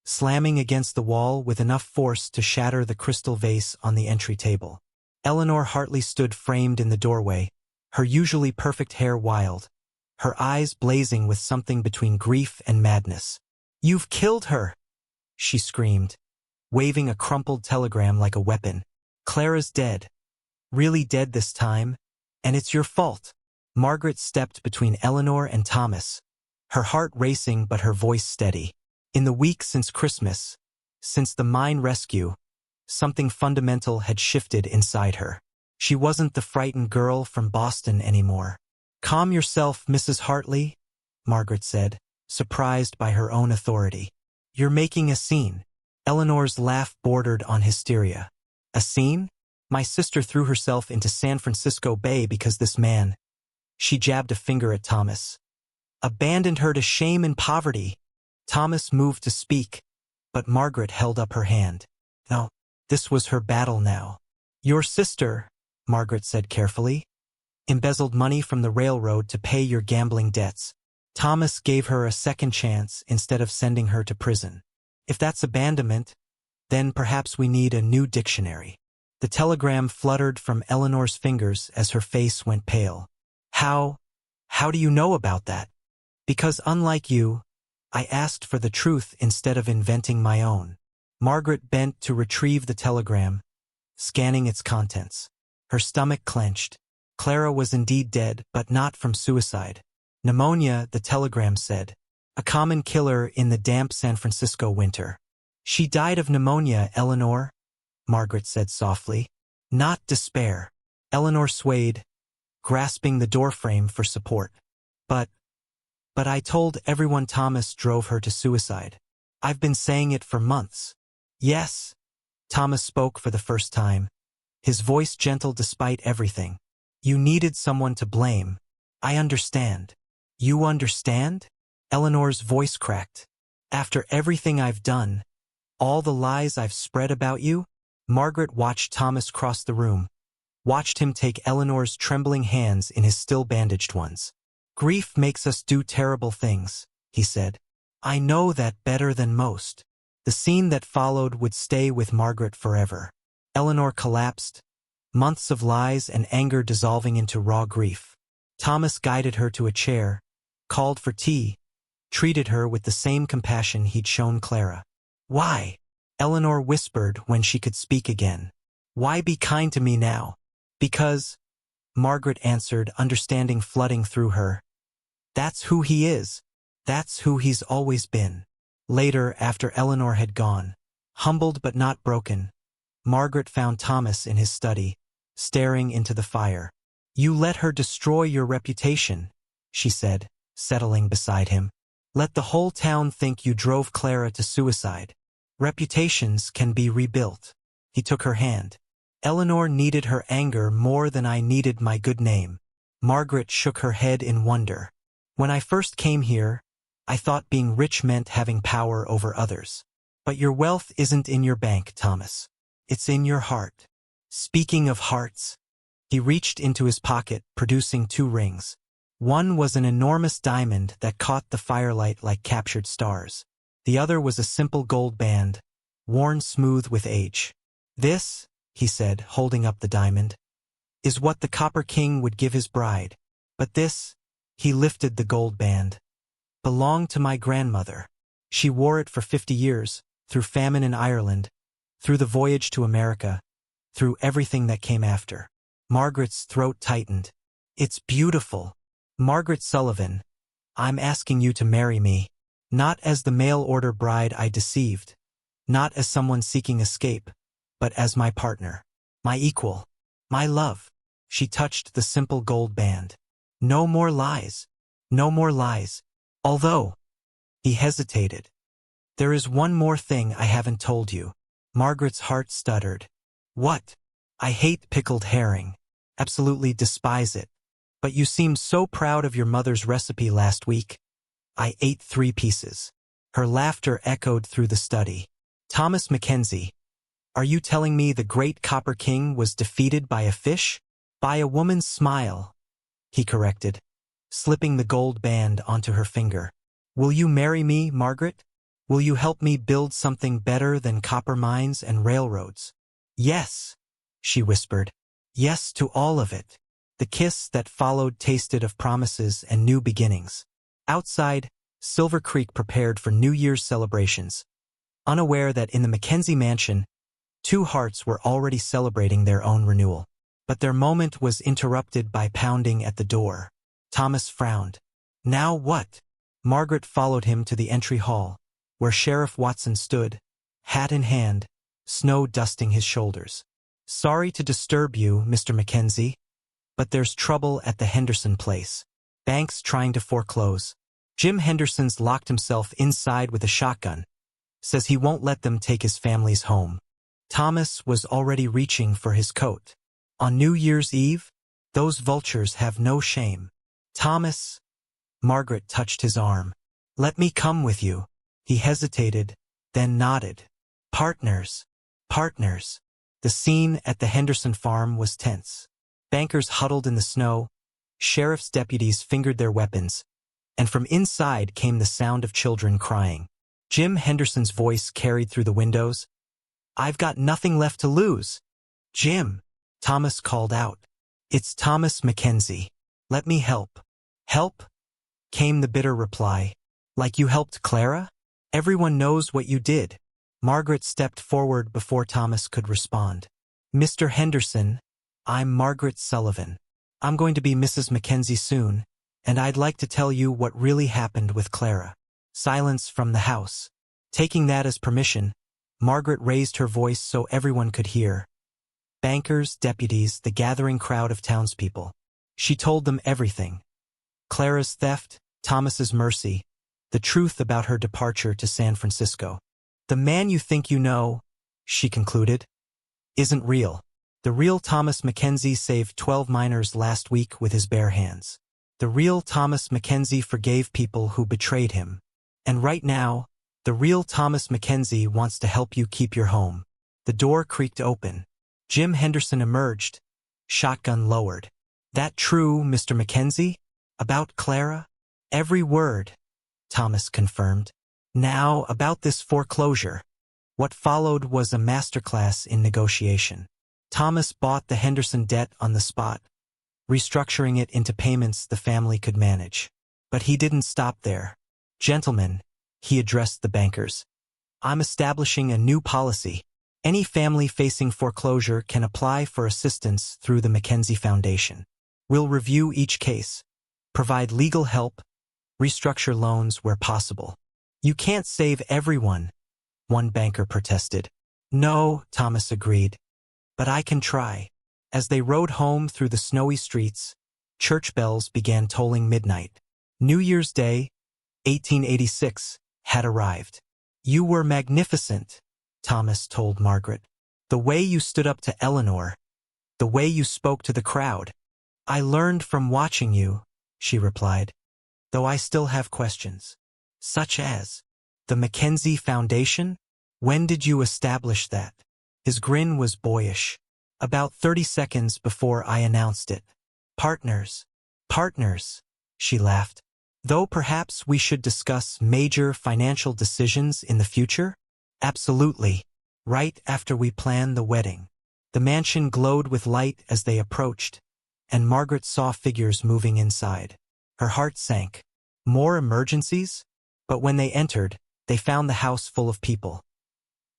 slamming against the wall with enough force to shatter the crystal vase on the entry table. Eleanor Hartley stood framed in the doorway, her usually perfect hair wild, her eyes blazing with something between grief and madness. "You've killed her!" she screamed, waving a crumpled telegram like a weapon. "Clara's dead. Really dead this time, and it's your fault." Margaret stepped between Eleanor and Thomas, her heart racing but her voice steady. In the week since Christmas, since the mine rescue, something fundamental had shifted inside her. She wasn't the frightened girl from Boston anymore. "Calm yourself, Mrs. Hartley," Margaret said, surprised by her own authority. "You're making a scene." Eleanor's laugh bordered on hysteria. "A scene? My sister threw herself into San Francisco Bay because this man," she jabbed a finger at Thomas, "abandoned her to shame and poverty." Thomas moved to speak, but Margaret held up her hand. No, this was her battle now. "Your sister," Margaret said carefully, "embezzled money from the railroad to pay your gambling debts. Thomas gave her a second chance instead of sending her to prison. If that's abandonment, then perhaps we need a new dictionary." The telegram fluttered from Eleanor's fingers as her face went pale. How do you know about that?" "Because unlike you, I asked for the truth instead of inventing my own." Margaret bent to retrieve the telegram, scanning its contents. Her stomach clenched. Clara was indeed dead, but not from suicide. Pneumonia, the telegram said. A common killer in the damp San Francisco winter. "She died of pneumonia, Eleanor," Margaret said softly. "Not despair." Eleanor swayed, grasping the doorframe for support. But I told everyone Thomas drove her to suicide. I've been saying it for months." "Yes," Thomas spoke for the first time, his voice gentle despite everything. "You needed someone to blame. I understand." "You understand?" Eleanor's voice cracked. "After everything I've done, all the lies I've spread about you?" Margaret watched Thomas cross the room, watched him take Eleanor's trembling hands in his still bandaged ones. "Grief makes us do terrible things," he said. "I know that better than most." The scene that followed would stay with Margaret forever. Eleanor collapsed, months of lies and anger dissolving into raw grief. Thomas guided her to a chair, called for tea, treated her with the same compassion he'd shown Clara. "Why?" Eleanor whispered when she could speak again. "Why be kind to me now?" "Because," Margaret answered, understanding flooding through her. "That's who he is. That's who he's always been." Later, after Eleanor had gone, humbled but not broken, Margaret found Thomas in his study, staring into the fire. "You let her destroy your reputation," she said, settling beside him. "Let the whole town think you drove Clara to suicide. Reputations can be rebuilt." He took her hand. "Eleanor needed her anger more than I needed my good name." Margaret shook her head in wonder. "When I first came here, I thought being rich meant having power over others. But your wealth isn't in your bank, Thomas. It's in your heart." Speaking of hearts, he reached into his pocket, producing 2 rings. One was an enormous diamond that caught the firelight like captured stars. The other was a simple gold band, worn smooth with age. "This," he said, holding up the diamond, "is what the Copper King would give his bride. But this," he lifted the gold band, "belonged to my grandmother. She wore it for 50 years, through famine in Ireland, through the voyage to America, through everything that came after." Margaret's throat tightened. "It's beautiful." "Margaret Sullivan, I'm asking you to marry me. Not as the mail-order bride I deceived, not as someone seeking escape, but as my partner, my equal, my love." She touched the simple gold band. "No more lies. No more lies. Although," he hesitated, "there is one more thing I haven't told you." Margaret's heart stuttered. "What?" "I hate pickled herring. Absolutely despise it. But you seemed so proud of your mother's recipe last week. I ate 3 pieces. Her laughter echoed through the study. Thomas Mackenzie, are you telling me the great Copper King was defeated by a fish? By a woman's smile, he corrected, slipping the gold band onto her finger. Will you marry me, Margaret? Will you help me build something better than copper mines and railroads? Yes, she whispered. Yes to all of it. The kiss that followed tasted of promises and new beginnings. Outside, Silver Creek prepared for New Year's celebrations, unaware that in the Mackenzie mansion, 2 hearts were already celebrating their own renewal. But their moment was interrupted by pounding at the door. Thomas frowned. Now what? Margaret followed him to the entry hall, where Sheriff Watson stood, hat in hand, snow dusting his shoulders. Sorry to disturb you, Mr. Mackenzie, but there's trouble at the Henderson place. Banks trying to foreclose. Jim Henderson's locked himself inside with a shotgun. Says he won't let them take his family's home. Thomas was already reaching for his coat. On New Year's Eve, those vultures have no shame. Thomas. Margaret touched his arm. Let me come with you. He hesitated, then nodded. Partners. Partners. The scene at the Henderson farm was tense. Bankers huddled in the snow, sheriff's deputies fingered their weapons, and from inside came the sound of children crying. Jim Henderson's voice carried through the windows. I've got nothing left to lose. Jim, Thomas called out. It's Thomas Mackenzie. Let me help. Help? Came the bitter reply. Like you helped Clara? Everyone knows what you did. Margaret stepped forward before Thomas could respond. Mr. Henderson, I'm Margaret Sullivan. I'm going to be Mrs. Mackenzie soon, and I'd like to tell you what really happened with Clara. Silence from the house. Taking that as permission, Margaret raised her voice so everyone could hear. Bankers, deputies, the gathering crowd of townspeople. She told them everything. Clara's theft, Thomas's mercy, the truth about her departure to San Francisco. The man you think you know, she concluded, isn't real. The real Thomas Mackenzie saved 12 miners last week with his bare hands. The real Thomas Mackenzie forgave people who betrayed him. And right now, the real Thomas Mackenzie wants to help you keep your home. The door creaked open. Jim Henderson emerged, shotgun lowered. That true, Mr. Mackenzie? About Clara? Every word, Thomas confirmed. Now, about this foreclosure. What followed was a masterclass in negotiation. Thomas bought the Henderson debt on the spot, restructuring it into payments the family could manage. But he didn't stop there. Gentlemen, he addressed the bankers. I'm establishing a new policy. Any family facing foreclosure can apply for assistance through the Mackenzie Foundation. We'll review each case, provide legal help, restructure loans where possible. You can't save everyone, one banker protested. No, Thomas agreed, but I can try. As they rode home through the snowy streets, church bells began tolling midnight. New Year's Day, 1886, had arrived. You were magnificent, Thomas told Margaret. The way you stood up to Eleanor, the way you spoke to the crowd. I learned from watching you, she replied, though I still have questions. Such as, the Mackenzie Foundation? When did you establish that? His grin was boyish. About 30 seconds before I announced it. Partners. Partners, she laughed. Though perhaps we should discuss major financial decisions in the future? Absolutely. Right after we plan the wedding. The mansion glowed with light as they approached, and Margaret saw figures moving inside. Her heart sank. More emergencies? But when they entered, they found the house full of people.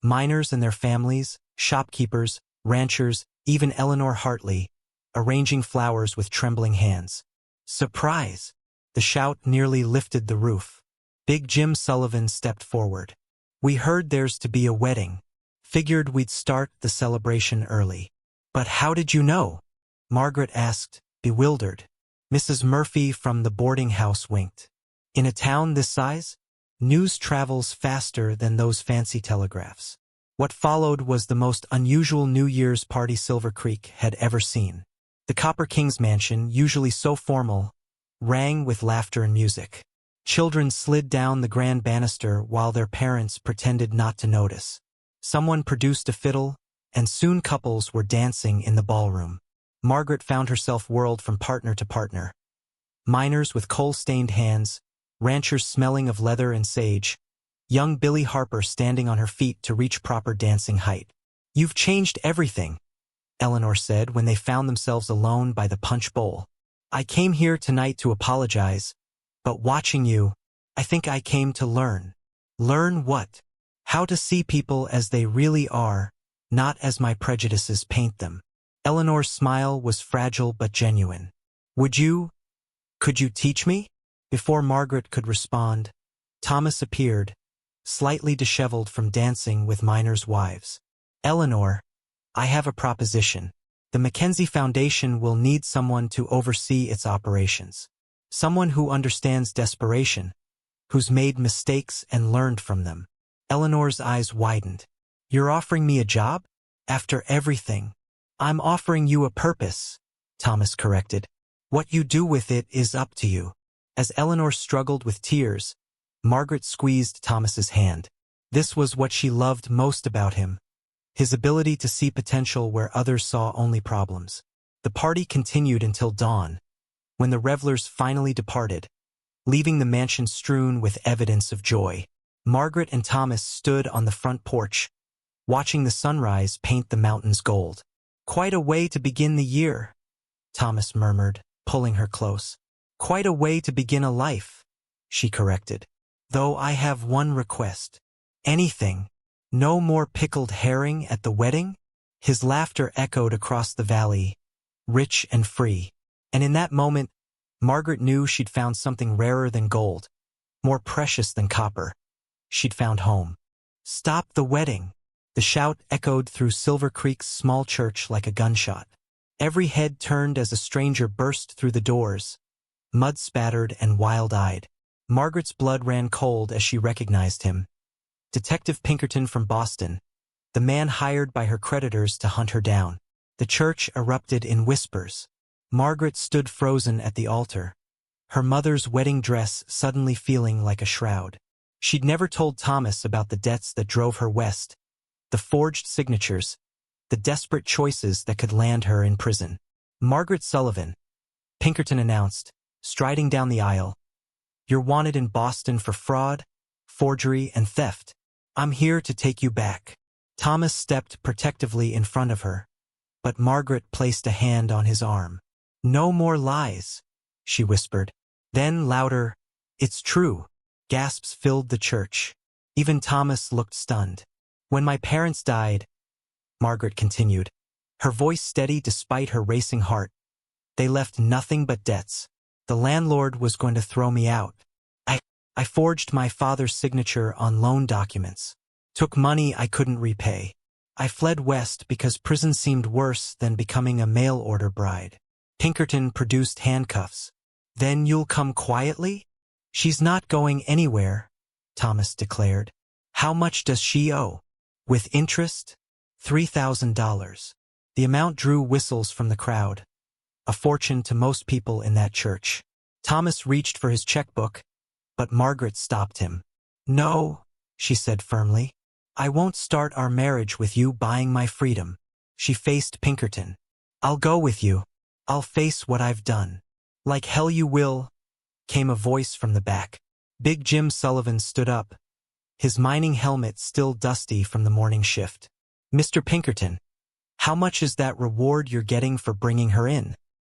Miners and their families, shopkeepers, ranchers, even Eleanor Hartley, arranging flowers with trembling hands. Surprise! The shout nearly lifted the roof. Big Jim Sullivan stepped forward. We heard there's to be a wedding. Figured we'd start the celebration early. But how did you know? Margaret asked, bewildered. Mrs. Murphy from the boarding house winked. In a town this size, news travels faster than those fancy telegraphs. What followed was the most unusual New Year's party Silver Creek had ever seen. The Copper King's mansion, usually so formal, rang with laughter and music. Children slid down the grand banister while their parents pretended not to notice. Someone produced a fiddle, and soon couples were dancing in the ballroom. Margaret found herself whirled from partner to partner. Miners with coal-stained hands, ranchers smelling of leather and sage, young Billie Harper standing on her feet to reach proper dancing height. "You've changed everything," Eleanor said when they found themselves alone by the punch bowl. "I came here tonight to apologize, but watching you, I think I came to learn." "Learn what?" "How to see people as they really are, not as my prejudices paint them." Eleanor's smile was fragile but genuine. Could you teach me?" Before Margaret could respond, Thomas appeared, slightly disheveled from dancing with miners' wives. "Eleanor, I have a proposition. The Mackenzie Foundation will need someone to oversee its operations. Someone who understands desperation, who's made mistakes and learned from them." Eleanor's eyes widened. "You're offering me a job? After everything?" "I'm offering you a purpose," Thomas corrected. "What you do with it is up to you." As Eleanor struggled with tears, Margaret squeezed Thomas's hand. This was what she loved most about him, his ability to see potential where others saw only problems. The party continued until dawn, when the revelers finally departed, leaving the mansion strewn with evidence of joy. Margaret and Thomas stood on the front porch, watching the sunrise paint the mountains gold. "Quite a way to begin the year," Thomas murmured, pulling her close. "Quite a way to begin a life," she corrected. "Though I have one request." "Anything. No more pickled herring at the wedding?" His laughter echoed across the valley, rich and free. And in that moment, Margaret knew she'd found something rarer than gold, more precious than copper. She'd found home. "Stop the wedding!" The shout echoed through Silver Creek's small church like a gunshot. Every head turned as a stranger burst through the doors, mud-spattered and wild-eyed. Margaret's blood ran cold as she recognized him. Detective Pinkerton from Boston, the man hired by her creditors to hunt her down. The church erupted in whispers. Margaret stood frozen at the altar, her mother's wedding dress suddenly feeling like a shroud. She'd never told Thomas about the debts that drove her west, the forged signatures, the desperate choices that could land her in prison. "Margaret Sullivan," Pinkerton announced, striding down the aisle. "You're wanted in Boston for fraud, forgery, and theft. I'm here to take you back." Thomas stepped protectively in front of her, but Margaret placed a hand on his arm. "No more lies," she whispered. Then louder, "It's true." Gasps filled the church. Even Thomas looked stunned. "When my parents died," Margaret continued, her voice steady despite her racing heart, "they left nothing but debts. The landlord was going to throw me out. I forged my father's signature on loan documents, took money I couldn't repay. I fled west because prison seemed worse than becoming a mail-order bride." Pinkerton produced handcuffs. "Then you'll come quietly?" "She's not going anywhere," Thomas declared. "How much does she owe?" "With interest? $3,000. The amount drew whistles from the crowd, a fortune to most people in that church. Thomas reached for his checkbook, but Margaret stopped him. "No," she said firmly. "I won't start our marriage with you buying my freedom." She faced Pinkerton. "I'll go with you. I'll face what I've done." "Like hell you will," came a voice from the back. Big Jim Sullivan stood up, his mining helmet still dusty from the morning shift. "Mr. Pinkerton, how much is that reward you're getting for bringing her in?"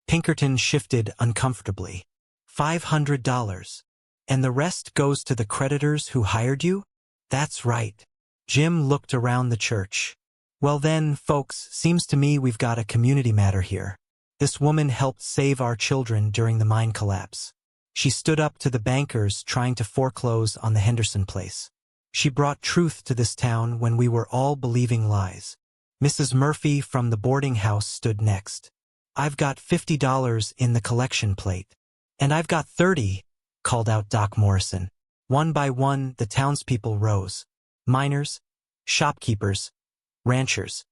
Pinkerton shifted uncomfortably. $500. "And the rest goes to the creditors who hired you?" "That's right." Jim looked around the church. "Well then, folks, seems to me we've got a community matter here. This woman helped save our children during the mine collapse. She stood up to the bankers trying to foreclose on the Henderson place. She brought truth to this town when we were all believing lies." Mrs. Murphy from the boarding house stood next. "I've got $50 in the collection plate." "And I've got 30, called out Doc Morrison. One by one, the townspeople rose. Miners, shopkeepers, ranchers.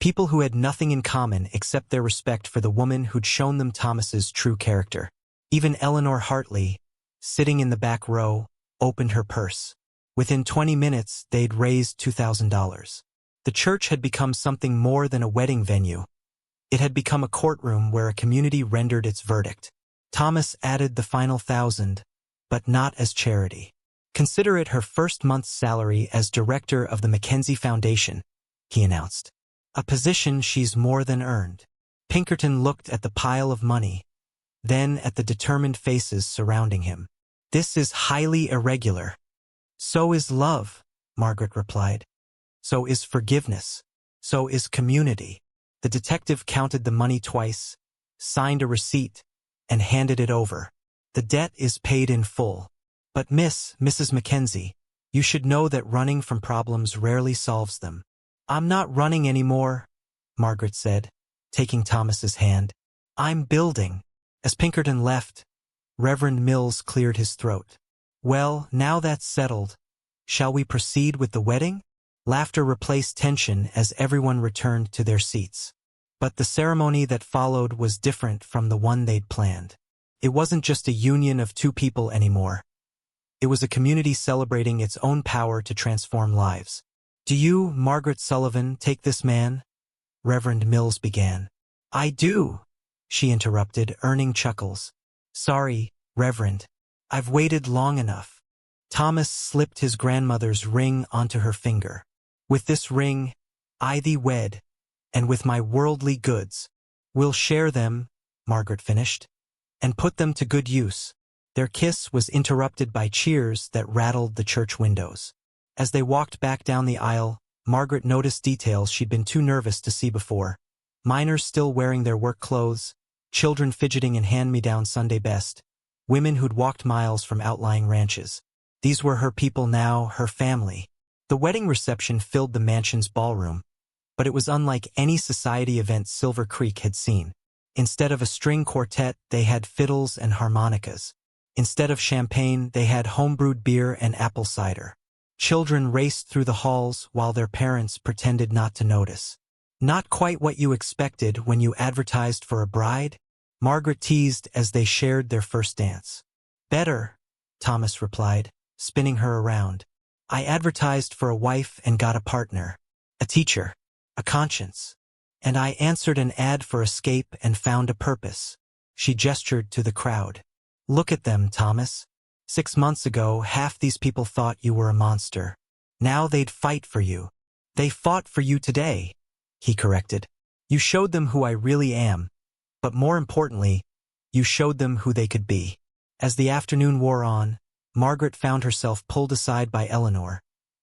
People who had nothing in common except their respect for the woman who'd shown them Thomas's true character. Even Eleanor Hartley, sitting in the back row, opened her purse. Within 20 minutes, they'd raised $2,000. The church had become something more than a wedding venue. It had become a courtroom where a community rendered its verdict. Thomas added the final $1,000, but not as charity. Consider it her first month's salary as director of the Mackenzie Foundation, he announced. A position she's more than earned. Pinkerton looked at the pile of money, then at the determined faces surrounding him. This is highly irregular. So is love, Margaret replied. So is forgiveness. So is community. The detective counted the money twice, signed a receipt, and handed it over. The debt is paid in full. But Mrs. Mackenzie, you should know that running from problems rarely solves them. I'm not running anymore, Margaret said, taking Thomas's hand. I'm building. As Pinkerton left, Reverend Mills cleared his throat. Well, now that's settled. Shall we proceed with the wedding? Laughter replaced tension as everyone returned to their seats. But the ceremony that followed was different from the one they'd planned. It wasn't just a union of two people anymore. It was a community celebrating its own power to transform lives. Do you, Margaret Sullivan, take this man? Reverend Mills began. I do, she interrupted, earning chuckles. Sorry, Reverend. I've waited long enough. Thomas slipped his grandmother's ring onto her finger. With this ring, I thee wed, and with my worldly goods. We'll share them, Margaret finished, and put them to good use. Their kiss was interrupted by cheers that rattled the church windows. As they walked back down the aisle, Margaret noticed details she'd been too nervous to see before. Miners still wearing their work clothes, children fidgeting in hand-me-down Sunday best, women who'd walked miles from outlying ranches. These were her people now, her family. The wedding reception filled the mansion's ballroom, but it was unlike any society event Silver Creek had seen. Instead of a string quartet, they had fiddles and harmonicas. Instead of champagne, they had homebrewed beer and apple cider. Children raced through the halls while their parents pretended not to notice. Not quite what you expected when you advertised for a bride? Margaret teased as they shared their first dance. Better, Thomas replied, spinning her around. I advertised for a wife and got a partner, a teacher, a conscience. And I answered an ad for escape and found a purpose. She gestured to the crowd. Look at them, Thomas. 6 months ago, half these people thought you were a monster. Now they'd fight for you. They fought for you today, he corrected. You showed them who I really am, but more importantly, you showed them who they could be. As the afternoon wore on, Margaret found herself pulled aside by Eleanor,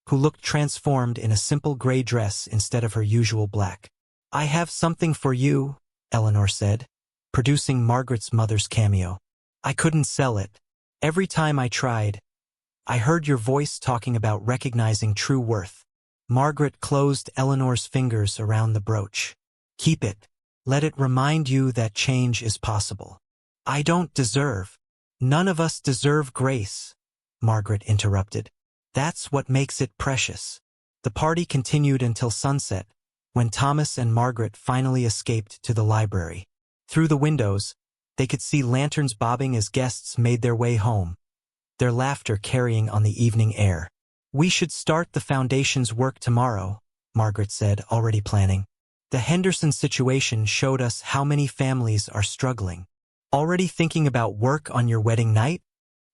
who looked transformed in a simple gray dress instead of her usual black. I have something for you, Eleanor said, producing Margaret's mother's cameo. I couldn't sell it. Every time I tried, I heard your voice talking about recognizing true worth. Margaret closed Eleanor's fingers around the brooch. Keep it. Let it remind you that change is possible. I don't deserve. None of us deserve grace, Margaret interrupted. That's what makes it precious. The party continued until sunset, when Thomas and Margaret finally escaped to the library. Through the windows, they could see lanterns bobbing as guests made their way home, their laughter carrying on the evening air. We should start the foundation's work tomorrow, Margaret said, already planning. The Henderson situation showed us how many families are struggling. Already thinking about work on your wedding night?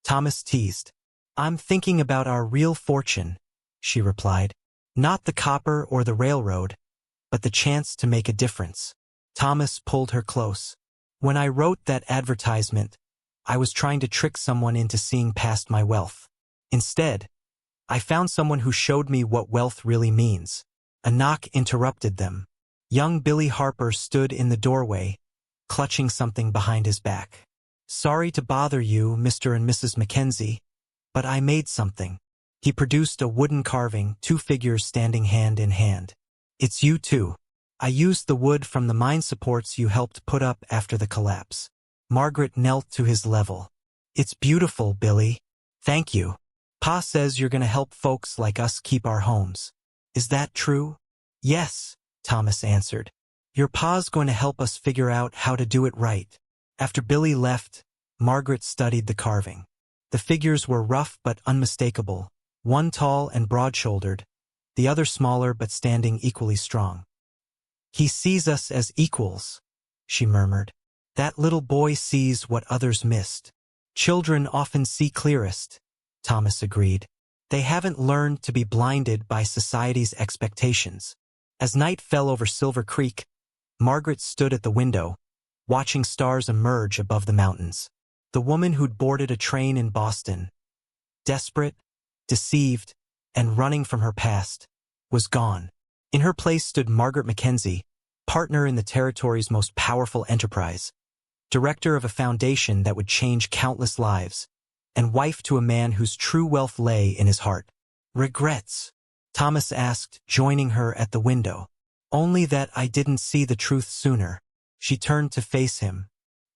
Thomas teased. I'm thinking about our real fortune, she replied. Not the copper or the railroad, but the chance to make a difference. Thomas pulled her close. When I wrote that advertisement, I was trying to trick someone into seeing past my wealth. Instead, I found someone who showed me what wealth really means. A knock interrupted them. Young Billy Harper stood in the doorway, clutching something behind his back. Sorry to bother you, Mr. and Mrs. Mackenzie, but I made something. He produced a wooden carving, 2 figures standing hand in hand. It's you two. I used the wood from the mine supports you helped put up after the collapse. Margaret knelt to his level. It's beautiful, Billy. Thank you. Pa says you're going to help folks like us keep our homes. Is that true? Yes, Thomas answered. Your pa's going to help us figure out how to do it right. After Billy left, Margaret studied the carving. The figures were rough but unmistakable, one tall and broad-shouldered, the other smaller but standing equally strong. He sees us as equals, she murmured. That little boy sees what others missed. Children often see clearest, Thomas agreed. They haven't learned to be blinded by society's expectations. As night fell over Silver Creek, Margaret stood at the window, watching stars emerge above the mountains. The woman who'd boarded a train in Boston, desperate, deceived, and running from her past, was gone. In her place stood Margaret Mackenzie, partner in the territory's most powerful enterprise, director of a foundation that would change countless lives, and wife to a man whose true wealth lay in his heart. Regrets? Thomas asked, joining her at the window. Only that I didn't see the truth sooner. She turned to face him.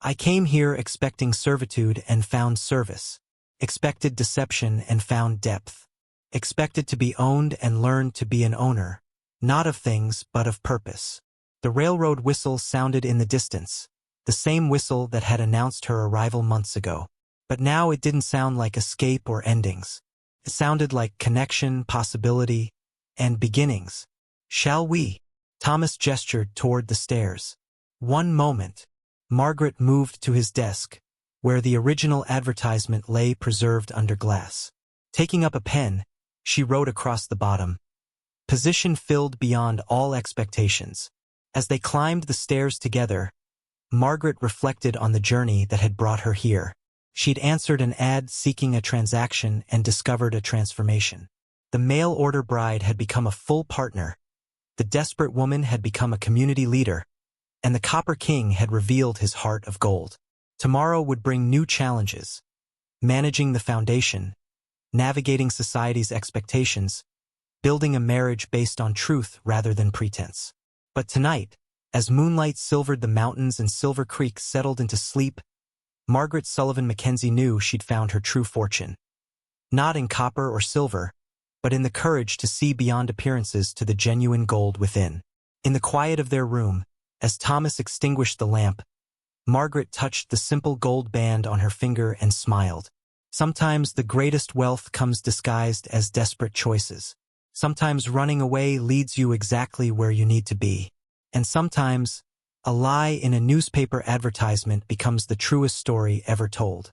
I came here expecting servitude and found service. Expected deception and found depth. Expected to be owned and learned to be an owner, not of things but of purpose. The railroad whistle sounded in the distance, the same whistle that had announced her arrival months ago. But now it didn't sound like escape or endings. It sounded like connection, possibility, and beginnings. Shall we? Thomas gestured toward the stairs. One moment. Margaret moved to his desk, where the original advertisement lay preserved under glass. Taking up a pen, she wrote across the bottom, "Position filled beyond all expectations." As they climbed the stairs together, Margaret reflected on the journey that had brought her here. She'd answered an ad seeking a transaction and discovered a transformation. The mail-order bride had become a full partner, the desperate woman had become a community leader, and the Copper King had revealed his heart of gold. Tomorrow would bring new challenges. Managing the foundation, navigating society's expectations, building a marriage based on truth rather than pretense. But tonight, as moonlight silvered the mountains and Silver Creek settled into sleep, Margaret Sullivan Mackenzie knew she'd found her true fortune. Not in copper or silver, but in the courage to see beyond appearances to the genuine gold within. In the quiet of their room, as Thomas extinguished the lamp, Margaret touched the simple gold band on her finger and smiled. Sometimes the greatest wealth comes disguised as desperate choices. Sometimes running away leads you exactly where you need to be. And sometimes, a lie in a newspaper advertisement becomes the truest story ever told.